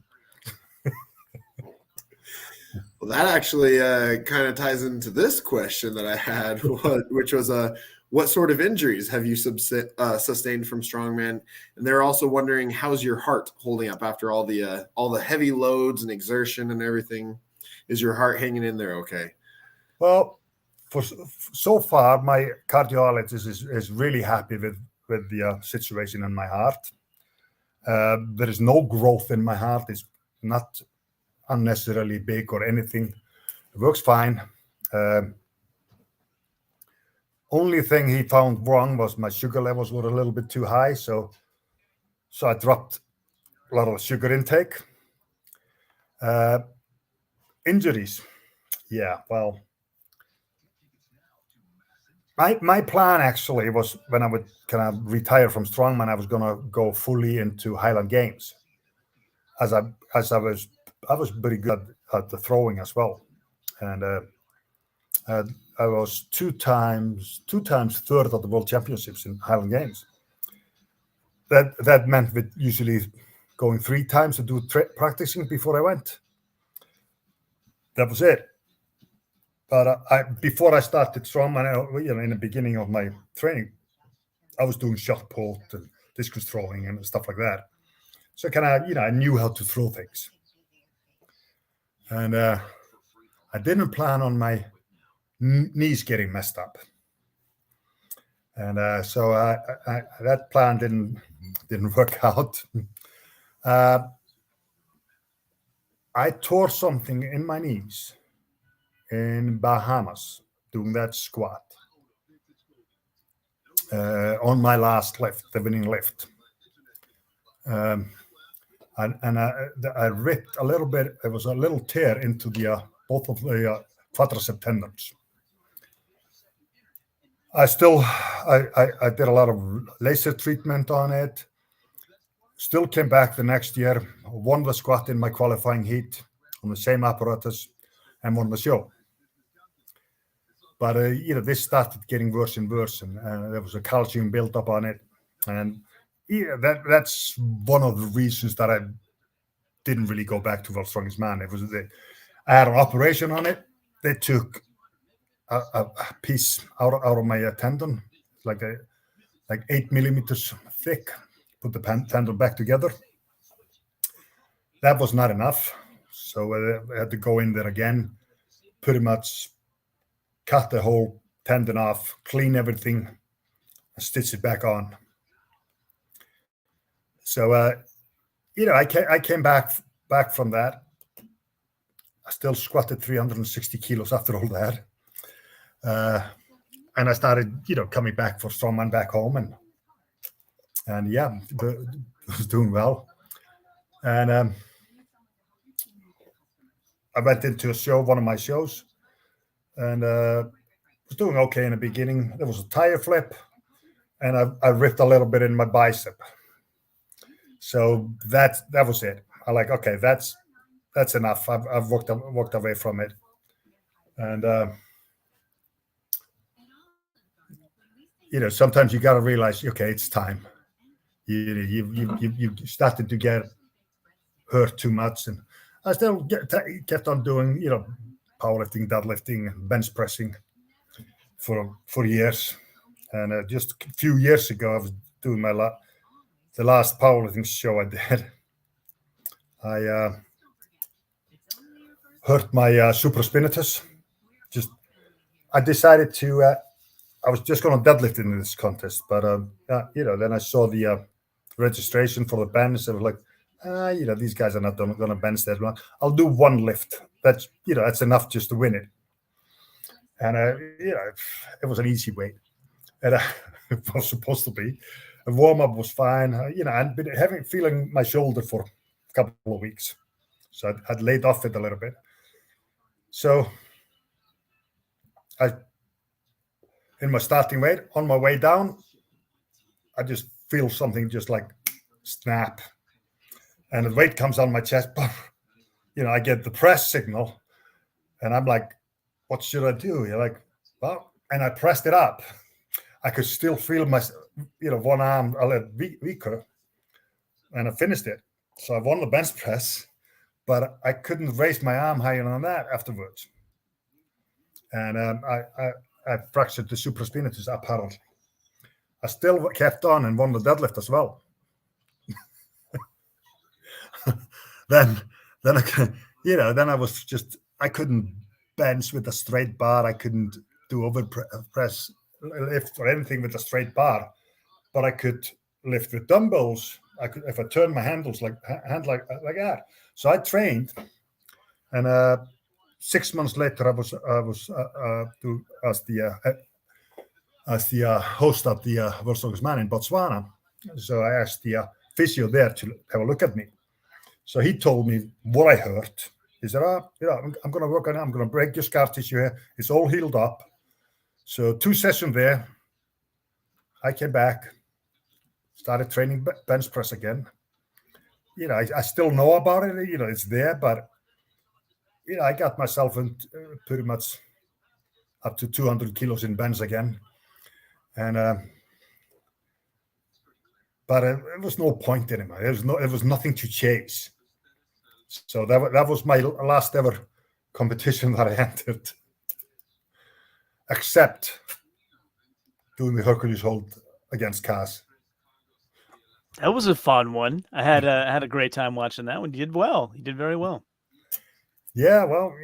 S1: Well, that actually kind of ties into this question that I had, which was what sort of injuries have you sustained from Strongman? And they're also wondering, how's your heart holding up after all the heavy loads and exertion and everything? Is your heart hanging in there okay?
S2: Well, so far, my cardiologist is really happy with the situation in my heart. There is no growth in my heart. It's not unnecessarily big or anything. It works fine. Only thing he found wrong was my sugar levels were a little bit too high, so I dropped a lot of sugar intake. Injuries, yeah. Well, my plan actually was, when I would kind of retire from Strongman, I was going to go fully into Highland Games, as I was pretty good at the throwing as well, and I was two times third at the World Championships in Highland Games. That meant with usually going 3 times to do practicing before I went. That was it. But before I started Strongman, in the beginning of my training, I was doing shot put and discus throwing and stuff like that. So I knew how to throw things. And I didn't plan on my knees getting messed up. And so that plan didn't work out. I tore something in my knees in Bahamas doing that squat on my last lift, the winning lift. And I ripped a little bit. It was a little tear into both of the quadricep tendons. I did a lot of laser treatment on it. Still came back the next year, won the squat in my qualifying heat on the same apparatus, and won the show. But this started getting worse and worse, and there was a calcium buildup on it, and that's one of the reasons that I didn't really go back to World's Strongest Man. It was I had an operation on it. They took a piece out of my tendon, like 8 millimeters thick, put the tendon back together. That was not enough, so I had to go in there again, pretty much cut the whole tendon off, clean everything, and stitch it back on. So I came back from that. I still squatted 360 kilos after all that. And I started, coming back for Strongman back home, and yeah, was doing well. And I went into a show, one of my shows, and was doing okay in the beginning. There was a tire flip, and I ripped a little bit in my bicep. So that was it. I like, okay, that's enough. I've walked away from it, and sometimes you got to realize, okay, it's time. You started to get hurt too much, and I still kept on doing powerlifting, deadlifting, and bench pressing for years. And just a few years ago, I was doing the last powerlifting show I did. I hurt my supraspinatus. I decided to. I was just going to deadlift in this contest, but then I saw the registration for the bench. I was like, these guys are not going to bench that one. I'll do one lift. That's enough just to win it. And it was an easy weight, and it was supposed to be. The warm up was fine. I'd been feeling my shoulder for a couple of weeks, so I'd laid off it a little bit. So in my starting weight, on my way down, I just feel something just like snap, and the weight comes on my chest. I get the press signal, and I'm like, what should I do? You're like, well, and I pressed it up. I could still feel my, one arm a little weaker, and I finished it. So I won the bench press, but I couldn't raise my arm higher than that afterwards. And I fractured the supraspinatus apparently. I still kept on and won the deadlift as well. then I was I couldn't bench with a straight bar. I couldn't do overpress lift or anything with a straight bar, but I could lift with dumbbells. I could, if I turned my handles like that. So I trained, and 6 months later, I was as the host of the World's Strongest Man in Botswana. So I asked the physio there to have a look at me. So he told me what I hurt. He said, I'm going to work on it. I'm going to break your scar tissue here. It's all healed up. So 2 sessions there. I came back, started training bench press again. I still know about it. It's there, but I got myself in pretty much up to 200 kilos in bench again. And but it was no point anymore. It was nothing to chase. So that was my last ever competition that I entered, except doing the Hercules hold against Cass.
S3: That was a fun one. I had a great time watching that one. You did well. You did very well.
S2: Yeah, well,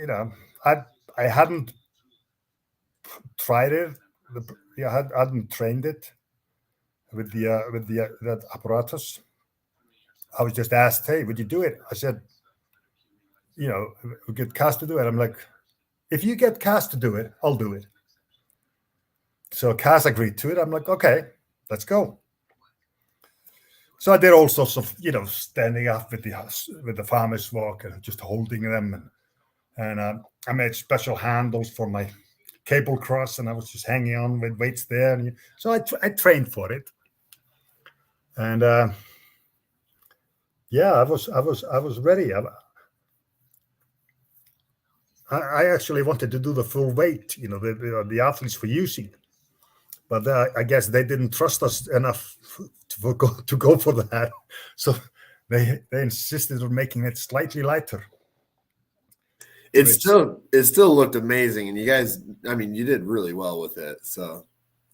S2: I hadn't tried it. I hadn't trained it with that apparatus. I was just asked, "Hey, would you do it?" I said, we get Cass to do it. I'm like, if you get Cass to do it, I'll do it. So Cass agreed to it. I'm like, okay, let's go. So I did all sorts of, standing up with the farmer's walk and just holding them, and I made special handles for my cable cross, and I was just hanging on with weights there. And so I trained for it, and I was ready. I actually wanted to do the full weight, the athletes were using, but I guess they didn't trust us enough to go for that, so they insisted on making it slightly lighter.
S1: It still looked amazing, and you guys, you did really well with it. So,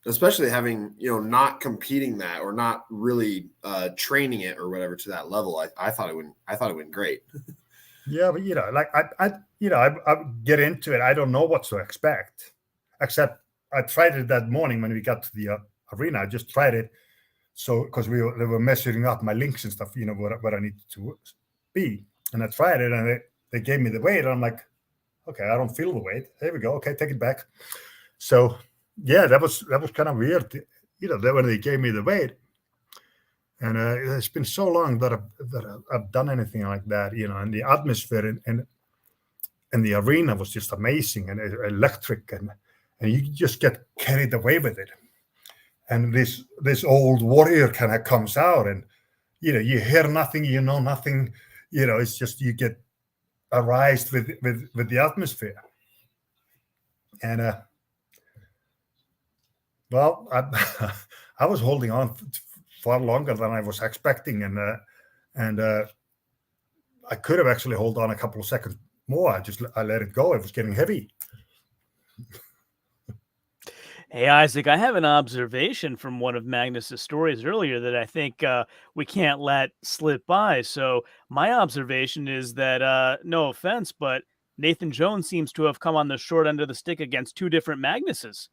S1: especially having not competing that or not really training it or whatever to that level, I thought it went great.
S2: Yeah, but I get into it. I don't know what to expect, except I tried it that morning when we got to the arena. I just tried it, so because they were measuring up my links and stuff, what I needed to be, and I tried it, and they gave me the weight. And I'm like, okay, I don't feel the weight. There we go. Okay, take it back. So yeah, that was kind of weird, when they gave me the weight. And it's been so long that I've done anything like that, and the atmosphere and the arena was just amazing and electric, and you just get carried away with it. And this old warrior kind of comes out, and you hear nothing, you know nothing, it's just you get arised with the atmosphere. And well, I was holding on far longer than I was expecting, and I could have actually held on a couple of seconds more. I let it go. It was getting heavy.
S3: Hey, Isaac, I have an observation from one of Magnus's stories earlier that I think we can't let slip by. So my observation is that, no offense, but Nathan Jones seems to have come on the short end of the stick against two different Magnuses.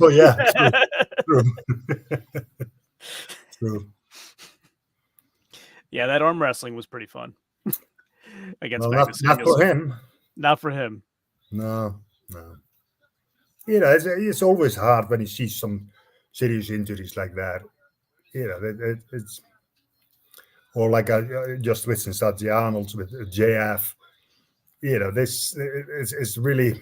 S2: Oh, yeah, true. True.
S3: Yeah, that arm wrestling was pretty fun. Against
S2: Magnus. Not for him.
S3: Not for him.
S2: No. It's always hard when you see some serious injuries like that. It's or like just with Sadji Arnold's with JF. This is really,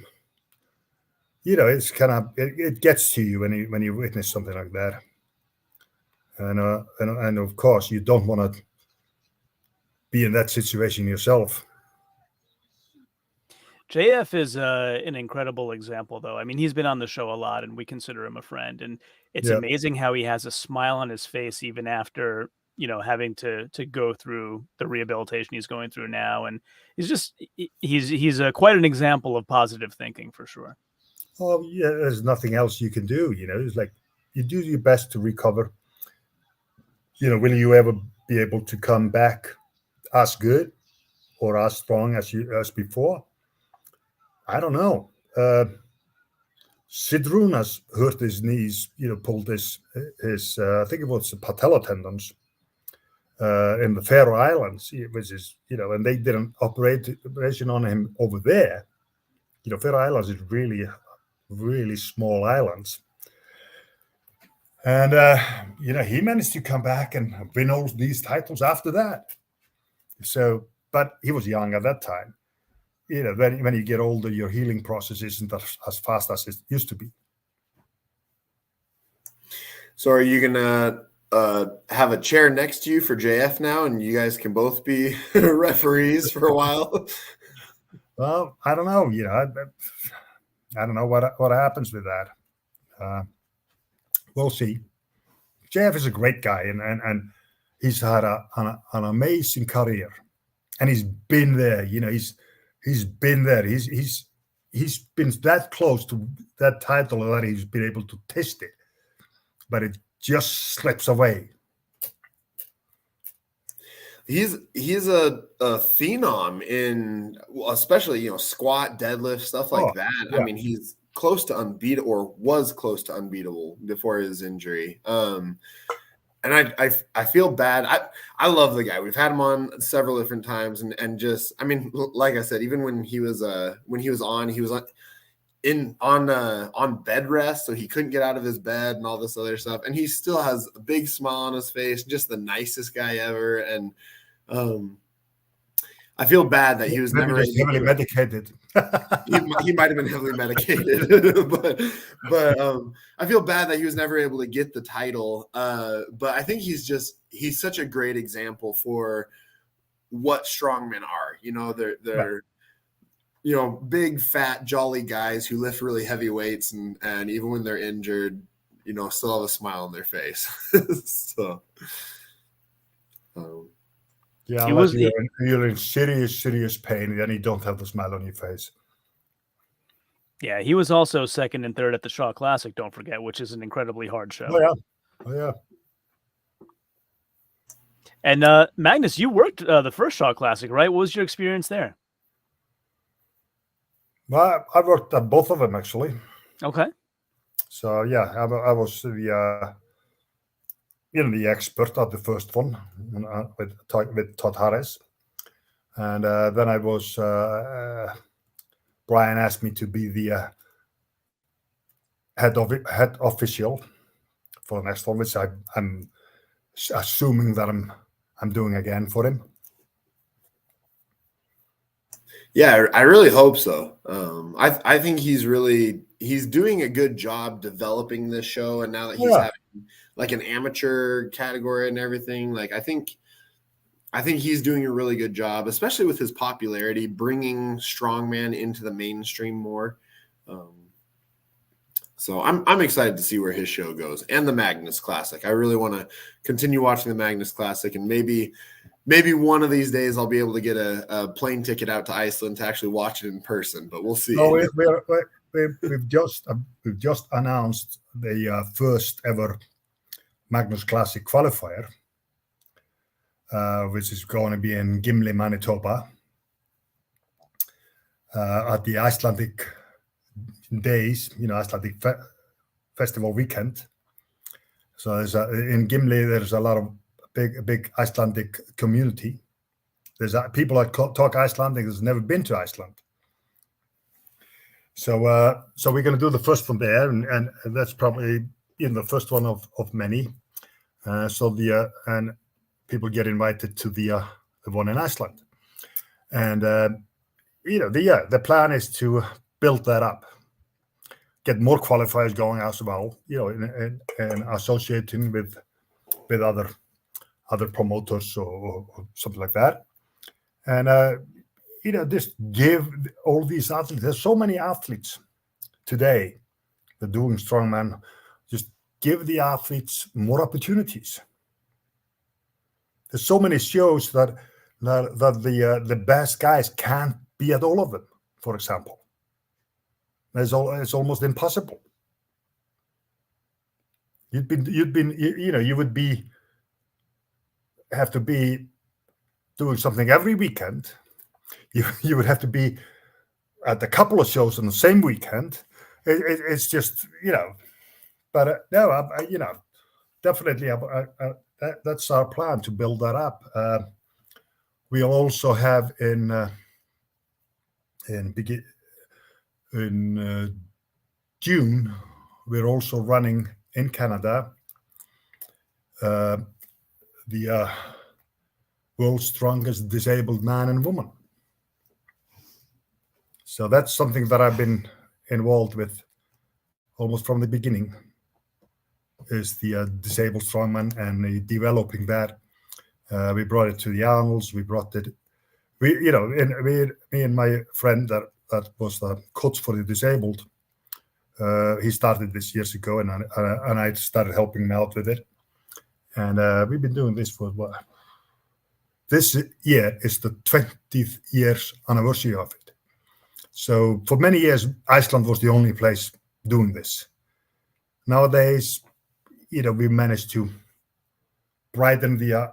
S2: it's kind of it gets to you when you witness something like that. And of course you don't want to be in that situation yourself.
S3: JF is an incredible example, though. I mean, he's been on the show a lot, and we consider him a friend. And it's amazing how he has a smile on his face even after, having to go through the rehabilitation he's going through now. And he's quite an example of positive thinking for sure.
S2: Oh yeah, there's nothing else you can do. It's like you do your best to recover. Will you ever be able to come back as good or as strong as before? I don't know. Sidrunas hurt his knees, pulled his I think it was the patella tendons in the Faroe Islands, which is, and they did an operation on him over there. Faroe Islands is really, really small islands. And, he managed to come back and win all these titles after that. So, but he was young at that time. When you get older, your healing process isn't as fast as it used to be.
S1: So are you going to have a chair next to you for JF now, and you guys can both be referees for a while?
S2: Well, I don't know. I don't know what happens with that. We'll see. JF is a great guy, and he's had an amazing career, and he's been there. He's been there. He's been that close to that title that he's been able to taste it, but it just slips away.
S1: He's a phenom in, especially squat, deadlift, stuff like that. Yeah. I mean, he's close to unbeatable, or was close to unbeatable before his injury. And I feel bad. I love the guy. We've had him on several different times, and just, I mean, like I said, even when he was on bed rest, so he couldn't get out of his bed and all this other stuff, and he still has a big smile on his face, just the nicest guy ever. And I feel bad that he was never
S2: heavily medicated.
S1: he might have been heavily medicated, but I feel bad that he was never able to get the title. But I think he's such a great example for what strongmen are. They're right. Big, fat, jolly guys who lift really heavy weights, and even when they're injured, still have a smile on their face. So.
S2: Yeah, you're in serious pain, and you don't have the smile on your face.
S3: Yeah, he was also second and third at the Shaw Classic, don't forget, which is an incredibly hard show.
S2: Oh, yeah.
S3: And Magnus, you worked the first Shaw Classic, right? What was your experience there?
S2: Well, I worked at both of them, actually.
S3: Okay.
S2: So, yeah, I was the expert at the first one with Todd Harris, and then I was Brian asked me to be the head official for the next one, which I'm assuming that I'm doing again for him.
S1: Yeah, I really hope so. I think he's doing a good job developing this show, and now that he's
S2: Yeah.
S1: having like an amateur category and everything, like I think he's doing a really good job, especially with his popularity, bringing strongman into the mainstream more. So I'm excited to see where his show goes, and the Magnus Classic. I really want to continue watching the Magnus Classic, and maybe one of these days I'll be able to get a plane ticket out to Iceland to actually watch it in person. But we'll see.
S2: No, we've just announced the first ever Magnus Classic qualifier, which is going to be in Gimli, Manitoba, at the Icelandic days, Icelandic festival weekend. So in Gimli, there's a lot of big Icelandic community. There's people that talk Icelandic that's never been to Iceland. So we're going to do the first one there, and that's probably the first one of many. And people get invited to the one in Iceland, and the plan is to build that up, get more qualifiers going as well, and associating with other promoters or something like that, and just give all these athletes. There's so many athletes today that are doing strongman. Just give the athletes more opportunities. There's so many shows that the best guys can't be at all of them. For example, it's almost impossible. You would have to be doing something every weekend. You would have to be at a couple of shows on the same weekend. It's just but no, definitely that's our plan, to build that up. We'll also have in June, we're also running in Canada the world's strongest disabled man and woman. So that's something that I've been involved with almost from the beginning, is the disabled strongman and developing that. We brought it to the Arnolds. We brought it, me and my friend that was the coach for the disabled. He started this years ago, and I started helping him out with it. And we've been doing this for what? This year is the 20th years anniversary of it. So for many years, Iceland was the only place doing this. Nowadays, we managed to brighten the,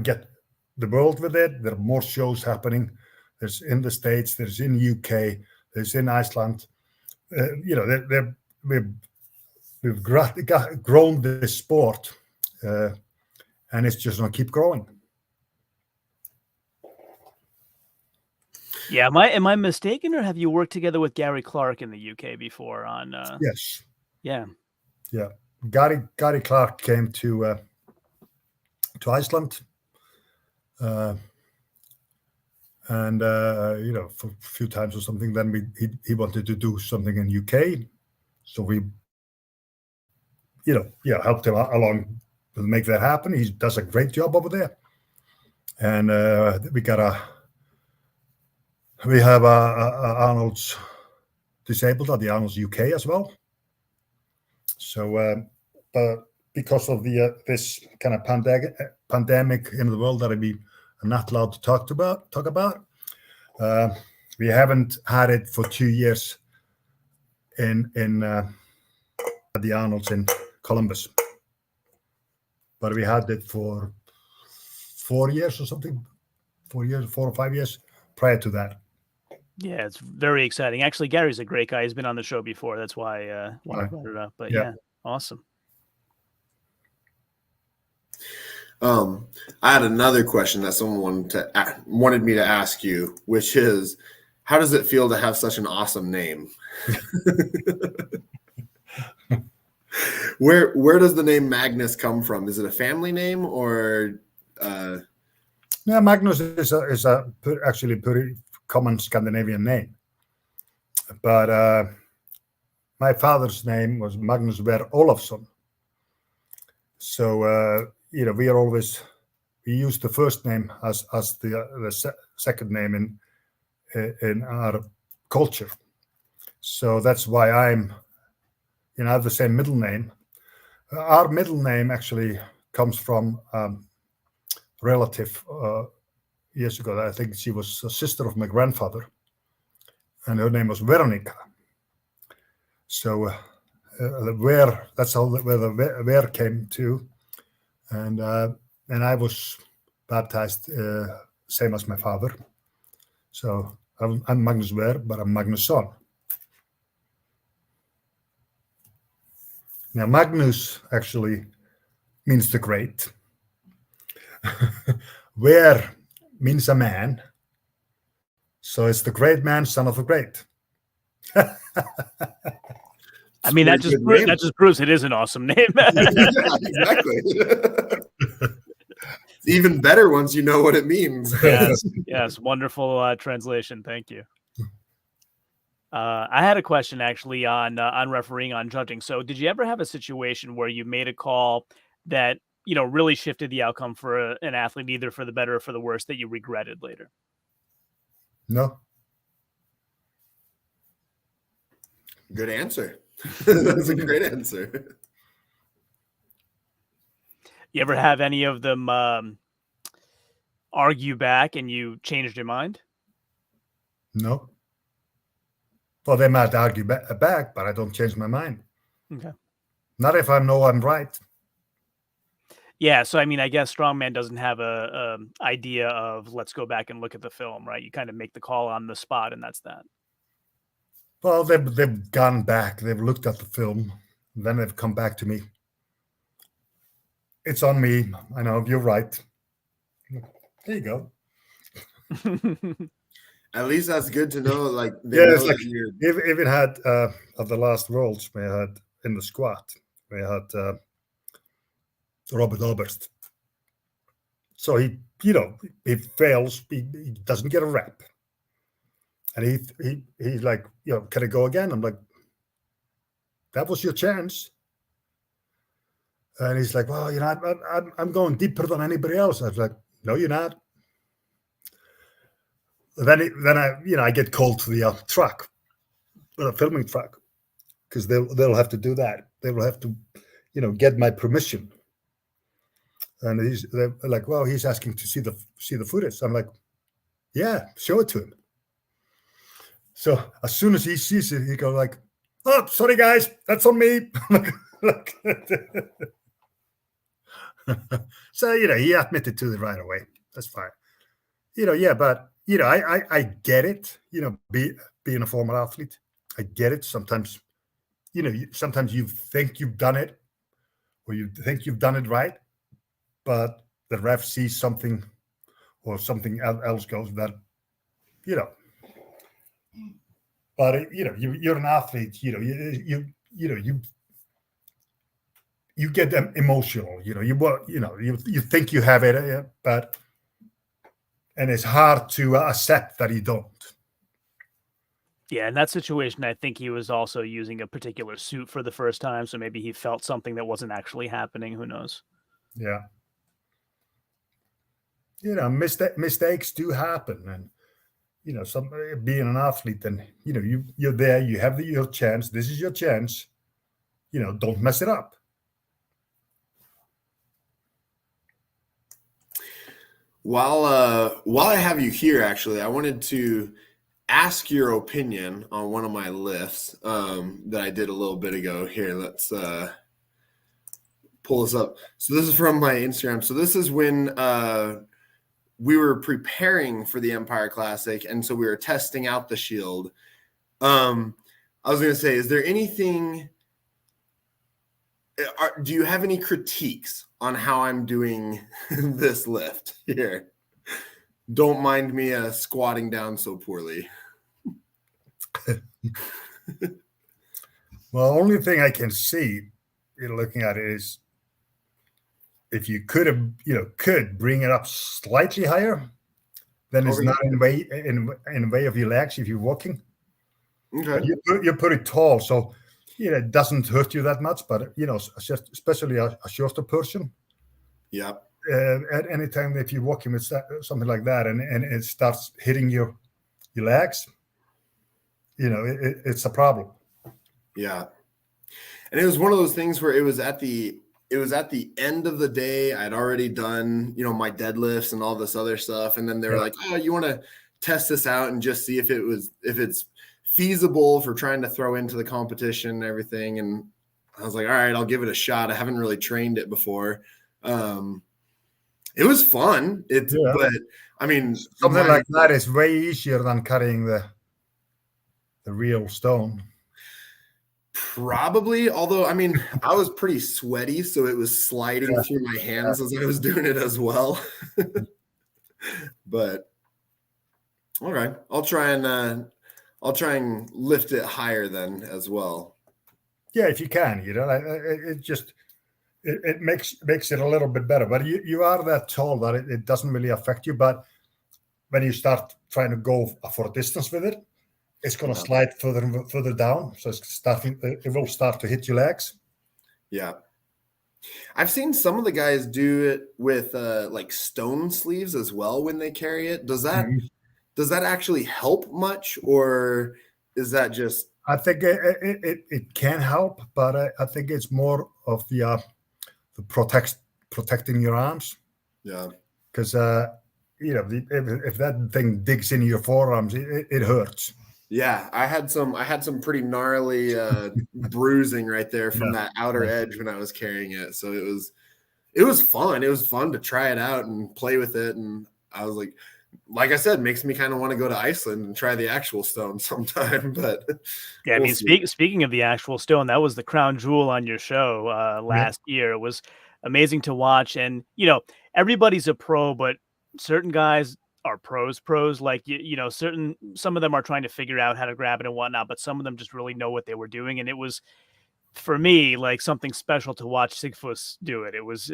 S2: get the world with it. There are more shows happening. There's in the States, there's in UK, there's in Iceland. We've grown this sport, and it's just going to keep growing.
S3: Yeah, am I mistaken, or have you worked together with Gary Clark in the UK before?
S2: Yes.
S3: Yeah.
S2: Gary Clark came to Iceland, and for a few times or something. Then he wanted to do something in UK, so we helped him along to make that happen. He does a great job over there, and we have Arnold's disabled at the Arnold's UK as well. So, but because of this kind of pandemic in the world that we are not allowed to talk about, we haven't had it for 2 years in at the Arnold's in Columbus, but we had it for 4 years or something, 4 or 5 years prior to that.
S3: Yeah, it's very exciting. Actually, Gary's a great guy. He's been on the show before. That's why I brought it up. But yeah, awesome.
S1: I had another question that someone wanted me to ask you, which is, how does it feel to have such an awesome name? Where does the name Magnus come from? Is it a family name, or?
S2: Yeah, Magnus is actually pretty common Scandinavian name. But my father's name was Magnus Ver Magnusson. So we use the first name as the second name in our culture. So that's why I have the same middle name. Our middle name actually comes from relative years ago. I think she was a sister of my grandfather, and her name was Veronica. So that's how where the Ver came to, and I was baptized same as my father. So I'm Magnus Ver, but I'm Magnusson. Now Magnus actually means the great. Ver means a man. So it's the great man, son of the great.
S3: I mean, that just proves it is an awesome name.
S1: Yeah, exactly. It's even better once you know what it means.
S3: Yes, wonderful translation. Thank you. I had a question actually on refereeing, on judging. So, did you ever have a situation where you made a call that really shifted the outcome for an athlete, either for the better or for the worse, that you regretted later?
S2: No.
S1: Good answer. That's a great answer.
S3: You ever have any of them argue back and you changed your mind?
S2: No. Well, they might argue back, but I don't change my mind.
S3: Okay.
S2: Not if I know I'm right.
S3: Yeah, so I mean, I guess Strongman doesn't have a idea of let's go back and look at the film, right? You kind of make the call on the spot, and that's that.
S2: Well, they've gone back. They've looked at the film. Then they've come back to me. It's on me. I know, you're right. There you go.
S1: At least that's good to know. Like,
S2: it's like even had of the last Worlds we had in the squat, we had Robert Oberst. So he fails. He doesn't get a rep, and he's like, can I go again? I'm like, that was your chance. And he's like, well, I'm going deeper than anybody else. I was like, no, you're not. Then I get called to the truck, the filming truck, because they'll have to do that. They will have to, get my permission. And they're like, well, he's asking to see the footage. I'm like, yeah, show it to him. So as soon as he sees it, he goes like, oh, sorry guys, that's on me. So he admitted to it right away. That's fine. But I get it. Being a former athlete, I get it. Sometimes, sometimes you think you've done it, or you think you've done it right, but the ref sees something, or something else goes that, But you're an athlete. You get them emotional. You think you have it, and it's hard to accept that you don't.
S3: Yeah, in that situation, I think he was also using a particular suit for the first time, so maybe he felt something that wasn't actually happening. Who knows?
S2: Yeah. Mistakes do happen, and being an athlete, and you're there. You have your chance. This is your chance. Don't mess it up.
S1: While I have you here, actually, I wanted to ask your opinion on one of my lifts that I did a little bit ago. Here, let's pull this up. So this is from my Instagram. So this is when we were preparing for the Empire Classic, and so we were testing out the shield. I was going to say, is there anything? Do you have any critiques on how I'm doing this lift here? Don't mind me squatting down so poorly.
S2: Well, only thing I can see, looking at it, is if you could bring it up slightly higher, then it's
S1: Okay.
S2: not in the way of your legs if you're walking.
S1: Okay.
S2: But you're pretty tall, so it doesn't hurt you that much. But especially a shorter person.
S1: Yeah.
S2: At any time if you're walking with something like that, and it starts hitting your legs, it's a problem.
S1: Yeah. And it was one of those things where it was at the end of the day. I'd already done, my deadlifts and all this other stuff. And then they were like, oh, you want to test this out and just see if it's feasible for trying to throw into the competition and everything. And I was like, all right, I'll give it a shot. I haven't really trained it before. It was fun. But I mean,
S2: something like that is way easier than carrying the real stone.
S1: Probably, although I mean, I was pretty sweaty, so it was sliding through my hands as I was doing it as well. But okay, I'll try and lift it higher then as well.
S2: Yeah, if you can, it makes it a little bit better. But you are that tall that it doesn't really affect you. But when you start trying to go for a distance with it, it's going to slide further down. So it will start to hit your legs.
S1: Yeah. I've seen some of the guys do it with like stone sleeves as well when they carry it. Does that actually help much, or is that just?
S2: I think it can help, but I think it's more of the protecting your arms.
S1: Yeah.
S2: Because if that thing digs into your forearms, it hurts.
S1: Yeah, I had some pretty gnarly bruising right there from that outer edge when I was carrying it. So it was fun. It was fun to try it out and play with it. And I was like I said, makes me kind of want to go to Iceland and try the actual stone sometime. But
S3: yeah, I mean, speaking of the actual stone, that was the crown jewel on your show last year. It was amazing to watch, and everybody's a pro, but certain guys are pros, like, some of them are trying to figure out how to grab it and whatnot, but some of them just really know what they were doing. And it was, for me, like something special to watch Sigfus do it. It was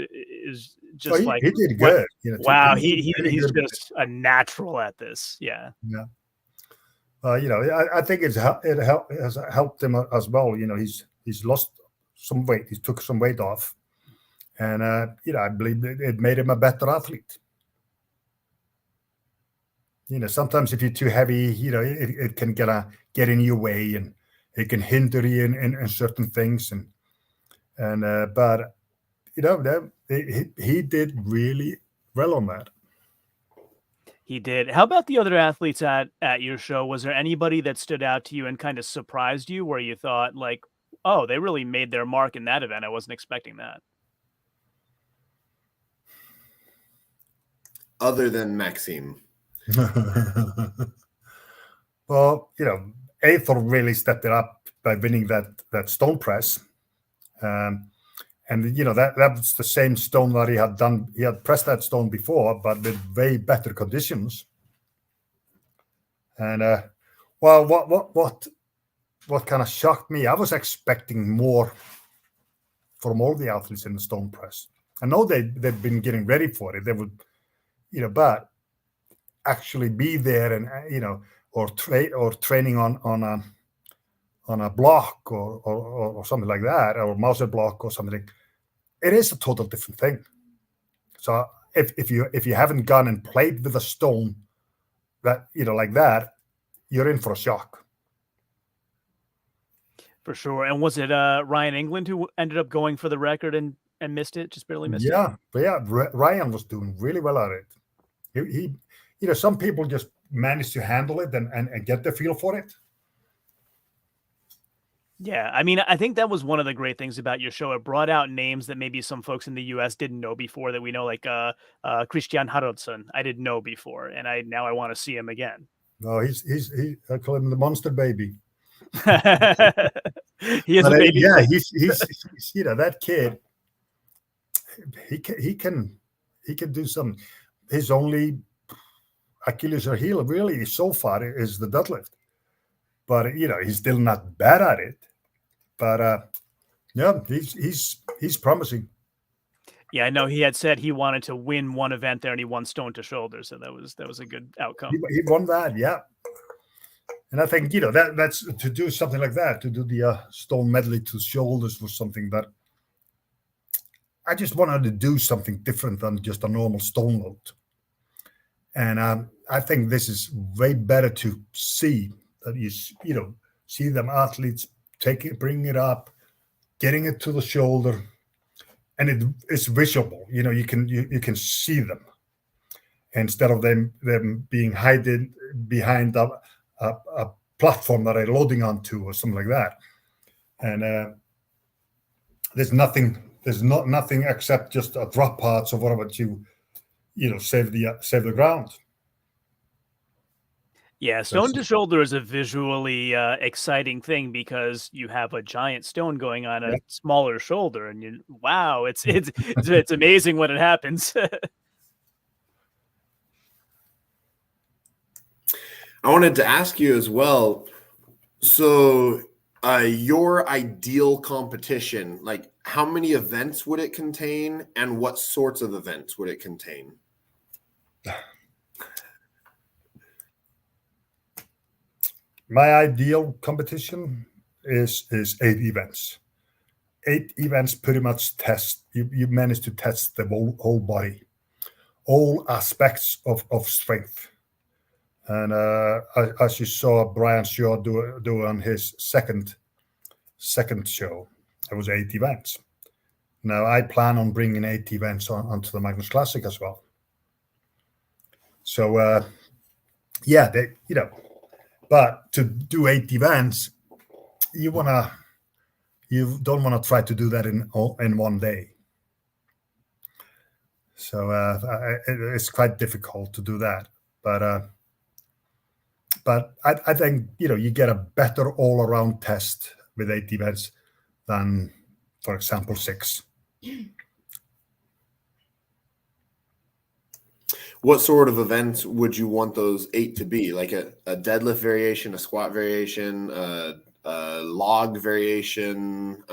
S3: just
S2: he did good.
S3: Wow. He's just a natural at this. Yeah.
S2: Yeah. I think it has helped him as well. He's lost some weight. He took some weight off, and I believe it made him a better athlete. Sometimes if you're too heavy, it can get in your way, and it can hinder you in certain things. But he did really well on that.
S3: He did. How about the other athletes at your show? Was there anybody that stood out to you and kind of surprised you, where you thought like, oh, they really made their mark in that event? I wasn't expecting that.
S1: Other than Maxime.
S2: Well, Aethor really stepped it up by winning that stone press, and that was the same stone that he had done. He had pressed that stone before, but with way better conditions. And well, what kind of shocked me, I was expecting more from all the athletes in the stone press. I know they've been getting ready for it. They would, but actually be there and or training on a block or something like that, or Mauser block or something. It is a total different thing. So if you haven't gone and played with a stone that like that, you're in for a shock.
S3: For sure. And was it Ryan England who ended up going for the record and missed it? Just barely missed it.
S2: Yeah, Ryan was doing really well at it. He some people just manage to handle it and get the feel for it.
S3: Yeah, I mean, I think that was one of the great things about your show. It brought out names that maybe some folks in the U.S. didn't know before, that we know, like Christian Haraldsson. I didn't know before, and now I want to see him again.
S2: No, I call him the monster baby.
S3: He is a baby.
S2: Yeah, he's that kid. He can do some. His only Achilles heel really so far is the deadlift, but he's still not bad at it. But yeah, he's promising.
S3: Yeah, I know he had said he wanted to win one event there, and he won stone to shoulder, so that was a good outcome.
S2: He won that, yeah. And I think, you know, that's to do something like that, to do the stone medley to shoulders was something that I just wanted to do something different than just a normal stone load. And I think this is way better to see that you know, see them athletes take it, bring it up, getting it to the shoulder, and it's visible. You know, you can see them instead of them being hidden behind a platform that they're loading onto or something like that. And there's nothing except just a drop parts or whatever to, you know, save the ground.
S3: Yeah, stone to shoulder is a visually exciting thing because you have a giant stone going on a smaller shoulder, and wow, it's amazing when it happens.
S1: I wanted to ask you as well. So, your ideal competition, like how many events would it contain, and what sorts of events would it contain?
S2: My ideal competition is 8 events. 8 events pretty much test, you manage to test the whole body, all aspects of strength. And as you saw Brian Shaw do on his second show, it was 8 events. Now I plan on bringing 8 events onto the Magnus Classic as well. So yeah, you know, but to do 8 events, you don't want to try to do that in one day. So it's quite difficult to do that. But I think, you know, you get a better all-around test with 8 events than, for example, 6.
S1: What sort of events would you want those 8 to be? Like a deadlift variation, a squat variation, a log variation?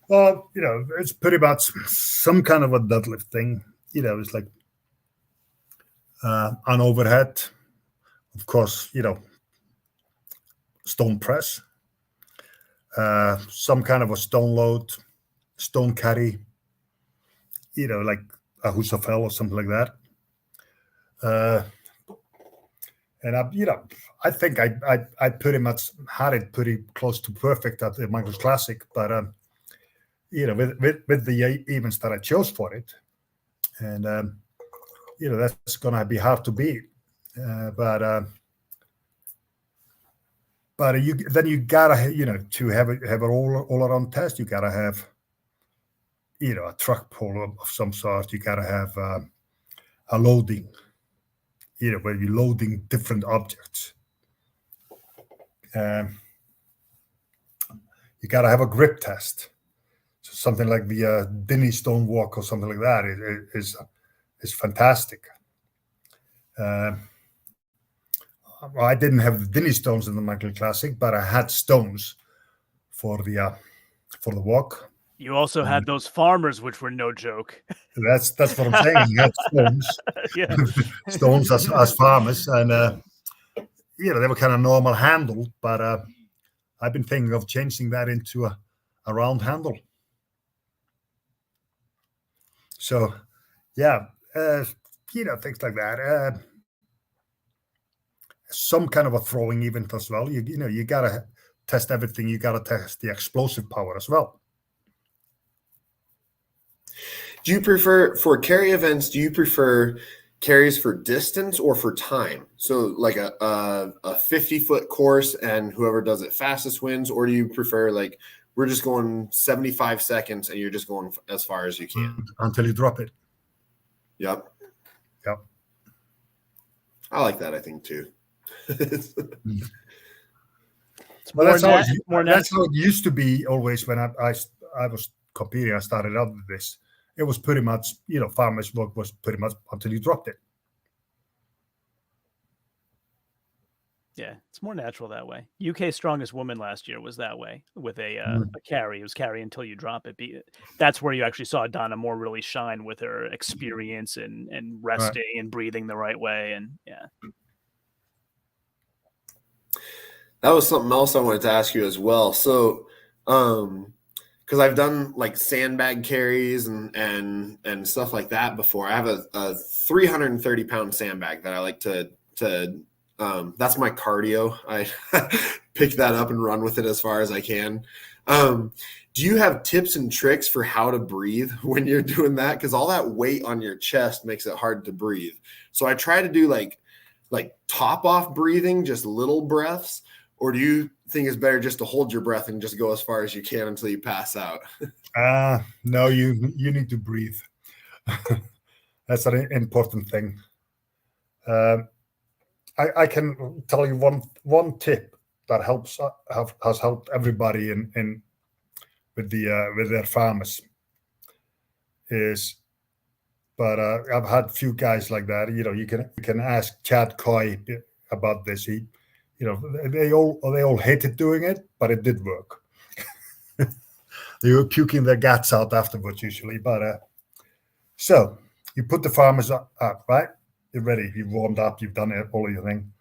S2: Well, you know, it's pretty much some kind of a deadlift thing. You know, it's like an overhead, of course, you know, stone press, some kind of a stone load, stone carry, you know, like a Husafel or something like that. And you know, I think I pretty much had it pretty close to perfect at the Magnus Classic, but you know, with the events that I chose for it, and you know, that's gonna be hard to beat. But you gotta, you know, to have an all around test, you gotta have, you know, a truck pull of some sort. You gotta have a loading, you know, where you're loading different objects. You gotta have a grip test. So something like the Dinny Stone Walk or something like that is fantastic. Well, I didn't have the Dinny stones in the Magnus Classic, but I had stones for the walk.
S3: You also had those farmers, which were no joke.
S2: That's what I'm saying. You had stones,
S3: Yeah.
S2: stones as farmers, and you know, they were kind of normal handled, but I've been thinking of changing that into a round handle. So, yeah, you know, things like that. Some kind of a throwing event as well. You know, you gotta test everything. You gotta test the explosive power as well.
S1: Do you prefer, for carry events, do you prefer carries for distance or for time? So like a 50-foot course and whoever does it fastest wins, or do you prefer like we're just going 75 seconds and you're just going as far as you can?
S2: Until you drop it.
S1: Yep.
S2: Yep.
S1: I like that, I think, too.
S2: Well, that's how it used to be always when I was competing. I started out with this. It was pretty much, you know, farmers work was pretty much until you dropped it.
S3: Yeah, it's more natural that way. UK strongest woman last year was that way with a carry. It was carry until you drop it. That's where you actually saw Donna Moore really shine with her experience and resting and breathing the right way. And yeah.
S1: That was something else I wanted to ask you as well. So, because I've done like sandbag carries and stuff like that before. I have a 330-pound sandbag that I like to that's my cardio. I pick that up and run with it as far as I can. Do you have tips and tricks for how to breathe when you're doing that? Because all that weight on your chest makes it hard to breathe. So I try to do like top off breathing, just little breaths. Or do you think it's better just to hold your breath and just go as far as you can until you pass out?
S2: No, you need to breathe. That's an important thing. I can tell you one tip that has helped everybody in with their farmers is. But I've had few guys like that. You can ask Chad Coy about this. They all hated doing it, but it did work. They were puking their guts out afterwards usually. But so you put the farmers up, right? You're ready. You've warmed up. You've done all of your thing.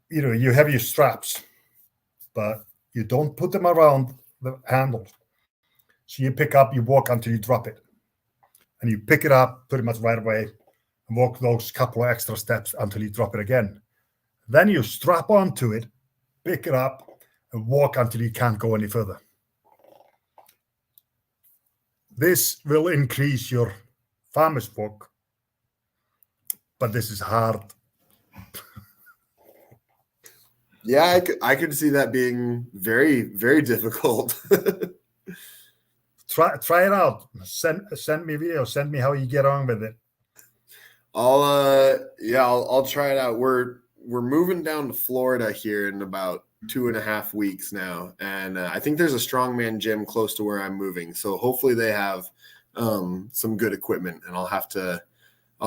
S2: You have your straps, but you don't put them around the handles. So you pick up, you walk until you drop it. And you pick it up pretty much right away and walk those couple of extra steps until you drop it again. Then you strap onto it, pick it up, and walk until you can't go any further. This will increase your farmer's walk, but this is hard.
S1: Yeah, I could see that being very, very difficult.
S2: Try it out. Send me video. Send me how you get on with it.
S1: I'll try it out. We're moving down to Florida here in about 2.5 weeks now, and I think there's a strongman gym close to where I'm moving. So hopefully they have some good equipment, and I'll have to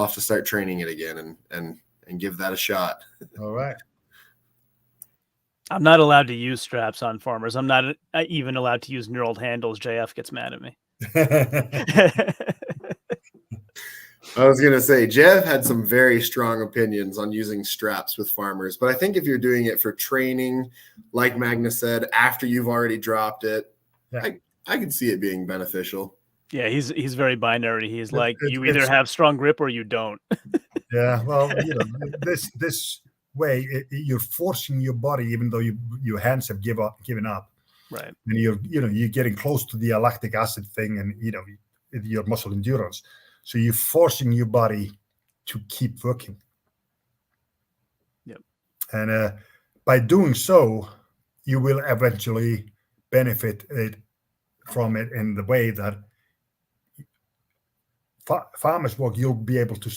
S1: start training it again and give that a shot.
S2: All right.
S3: I'm not allowed to use straps on farmers. I'm not even allowed to use knurled handles. JF gets mad at me.
S1: I was going to say, Jeff had some very strong opinions on using straps with farmers, but I think if you're doing it for training, like Magnus said, after you've already dropped it, yeah. I could see it being beneficial.
S3: Yeah, he's very binary. He's like, you either have strong grip or you don't.
S2: Yeah, well, this way you're forcing your body, even though your hands have given up,
S3: right?
S2: And you're getting close to the lactic acid thing, and your muscle endurance. So you're forcing your body to keep working.
S3: Yep.
S2: And by doing so, you will eventually benefit from it in the way that farmers walk. You'll be able to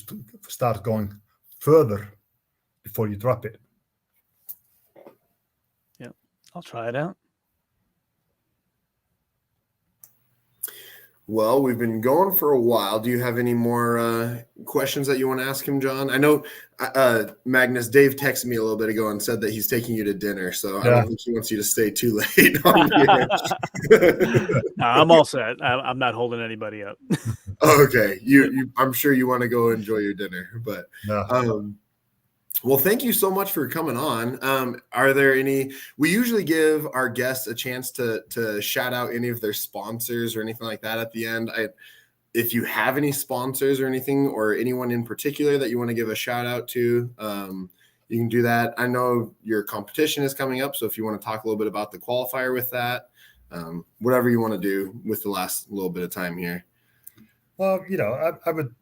S2: start going further before you drop it.
S3: Yeah, I'll try it out.
S1: Well, we've been going for a while. Do you have any more questions that you want to ask him, John? I know, Magnus, Dave texted me a little bit ago and said that he's taking you to dinner, so yeah. I don't think he wants you to stay too late on here.
S3: No, I'm all set. I'm not holding anybody up.
S1: Okay. I'm sure you want to go enjoy your dinner, but well, thank you so much for coming on. Are there we usually give our guests a chance to shout out any of their sponsors or anything like that at the end. If you have any sponsors or anything, or anyone in particular that you want to give a shout out to, you can do that. I know your competition is coming up, so if you want to talk a little bit about the qualifier with that, whatever you want to do with the last little bit of time here.
S2: Well, I would.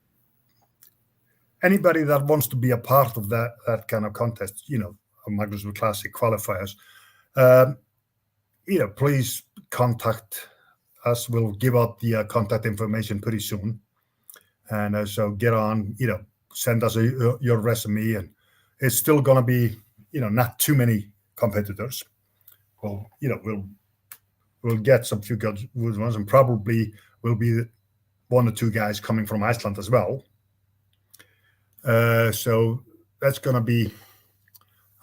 S2: Anybody that wants to be a part of that kind of contest, Magnus Ver Classic qualifiers, please contact us. We'll give out the contact information pretty soon, and so get on. Send us your resume, and it's still going to be, not too many competitors. Well, we'll get some few good ones, and probably will be 1 or 2 guys coming from Iceland as well. So that's going to be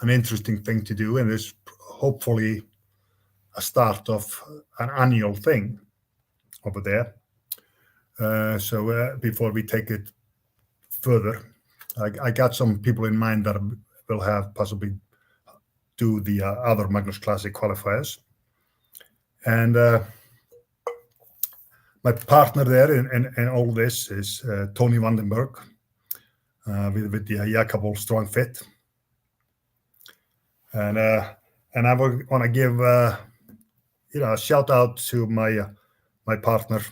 S2: an interesting thing to do, and it's hopefully a start of an annual thing over there. So before we take it further, I got some people in mind that will have possibly do the other Magnus Classic qualifiers. And my partner there in all this is Tony Vandenberg with the Jakobol Strong Fit. And I want to give a shout out to my partner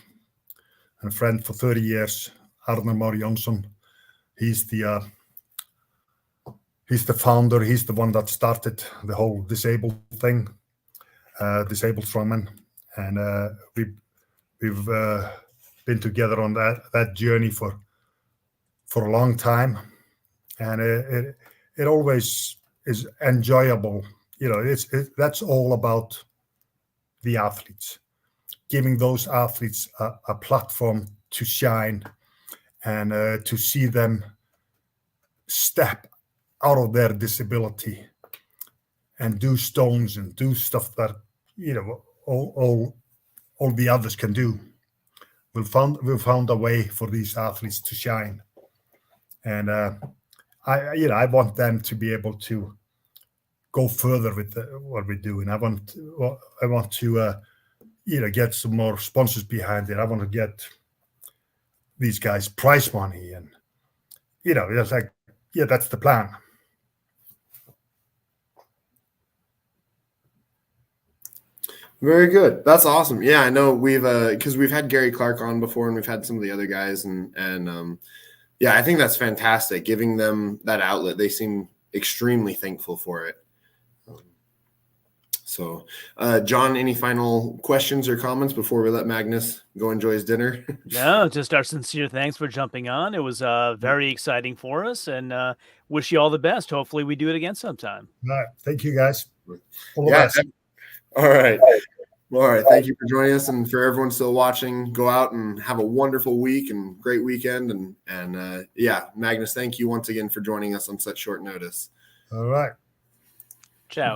S2: and friend for 30 years, Arnar Már Jónsson. He's the founder. He's the one that started the whole disabled thing, disabled strongman, and we've been together on that journey for a long time, and it always is enjoyable. That's all about the athletes, giving those athletes a platform to shine and to see them step out of their disability and do stones and do stuff that all the others can do. We've found a way for these athletes to shine, and I want them to be able to go further with what we do, and I want to get some more sponsors behind it. I want to get these guys prize money, and it's like, that's the plan.
S1: Very good. That's awesome. Yeah, I know because we've had Gary Clark on before, and we've had some of the other guys, and yeah, I think that's fantastic. Giving them that outlet, they seem extremely thankful for it. So, John, any final questions or comments before we let Magnus go enjoy his dinner?
S3: No, just our sincere thanks for jumping on. It was very exciting for us, and wish you all the best. Hopefully we do it again sometime.
S2: All right. Thank you, guys. All the best.
S1: All right. All right. Thank you for joining us. And for everyone still watching, go out and have a wonderful week and great weekend. And yeah, Magnus, thank you once again for joining us on such short notice.
S2: All right.
S3: Ciao.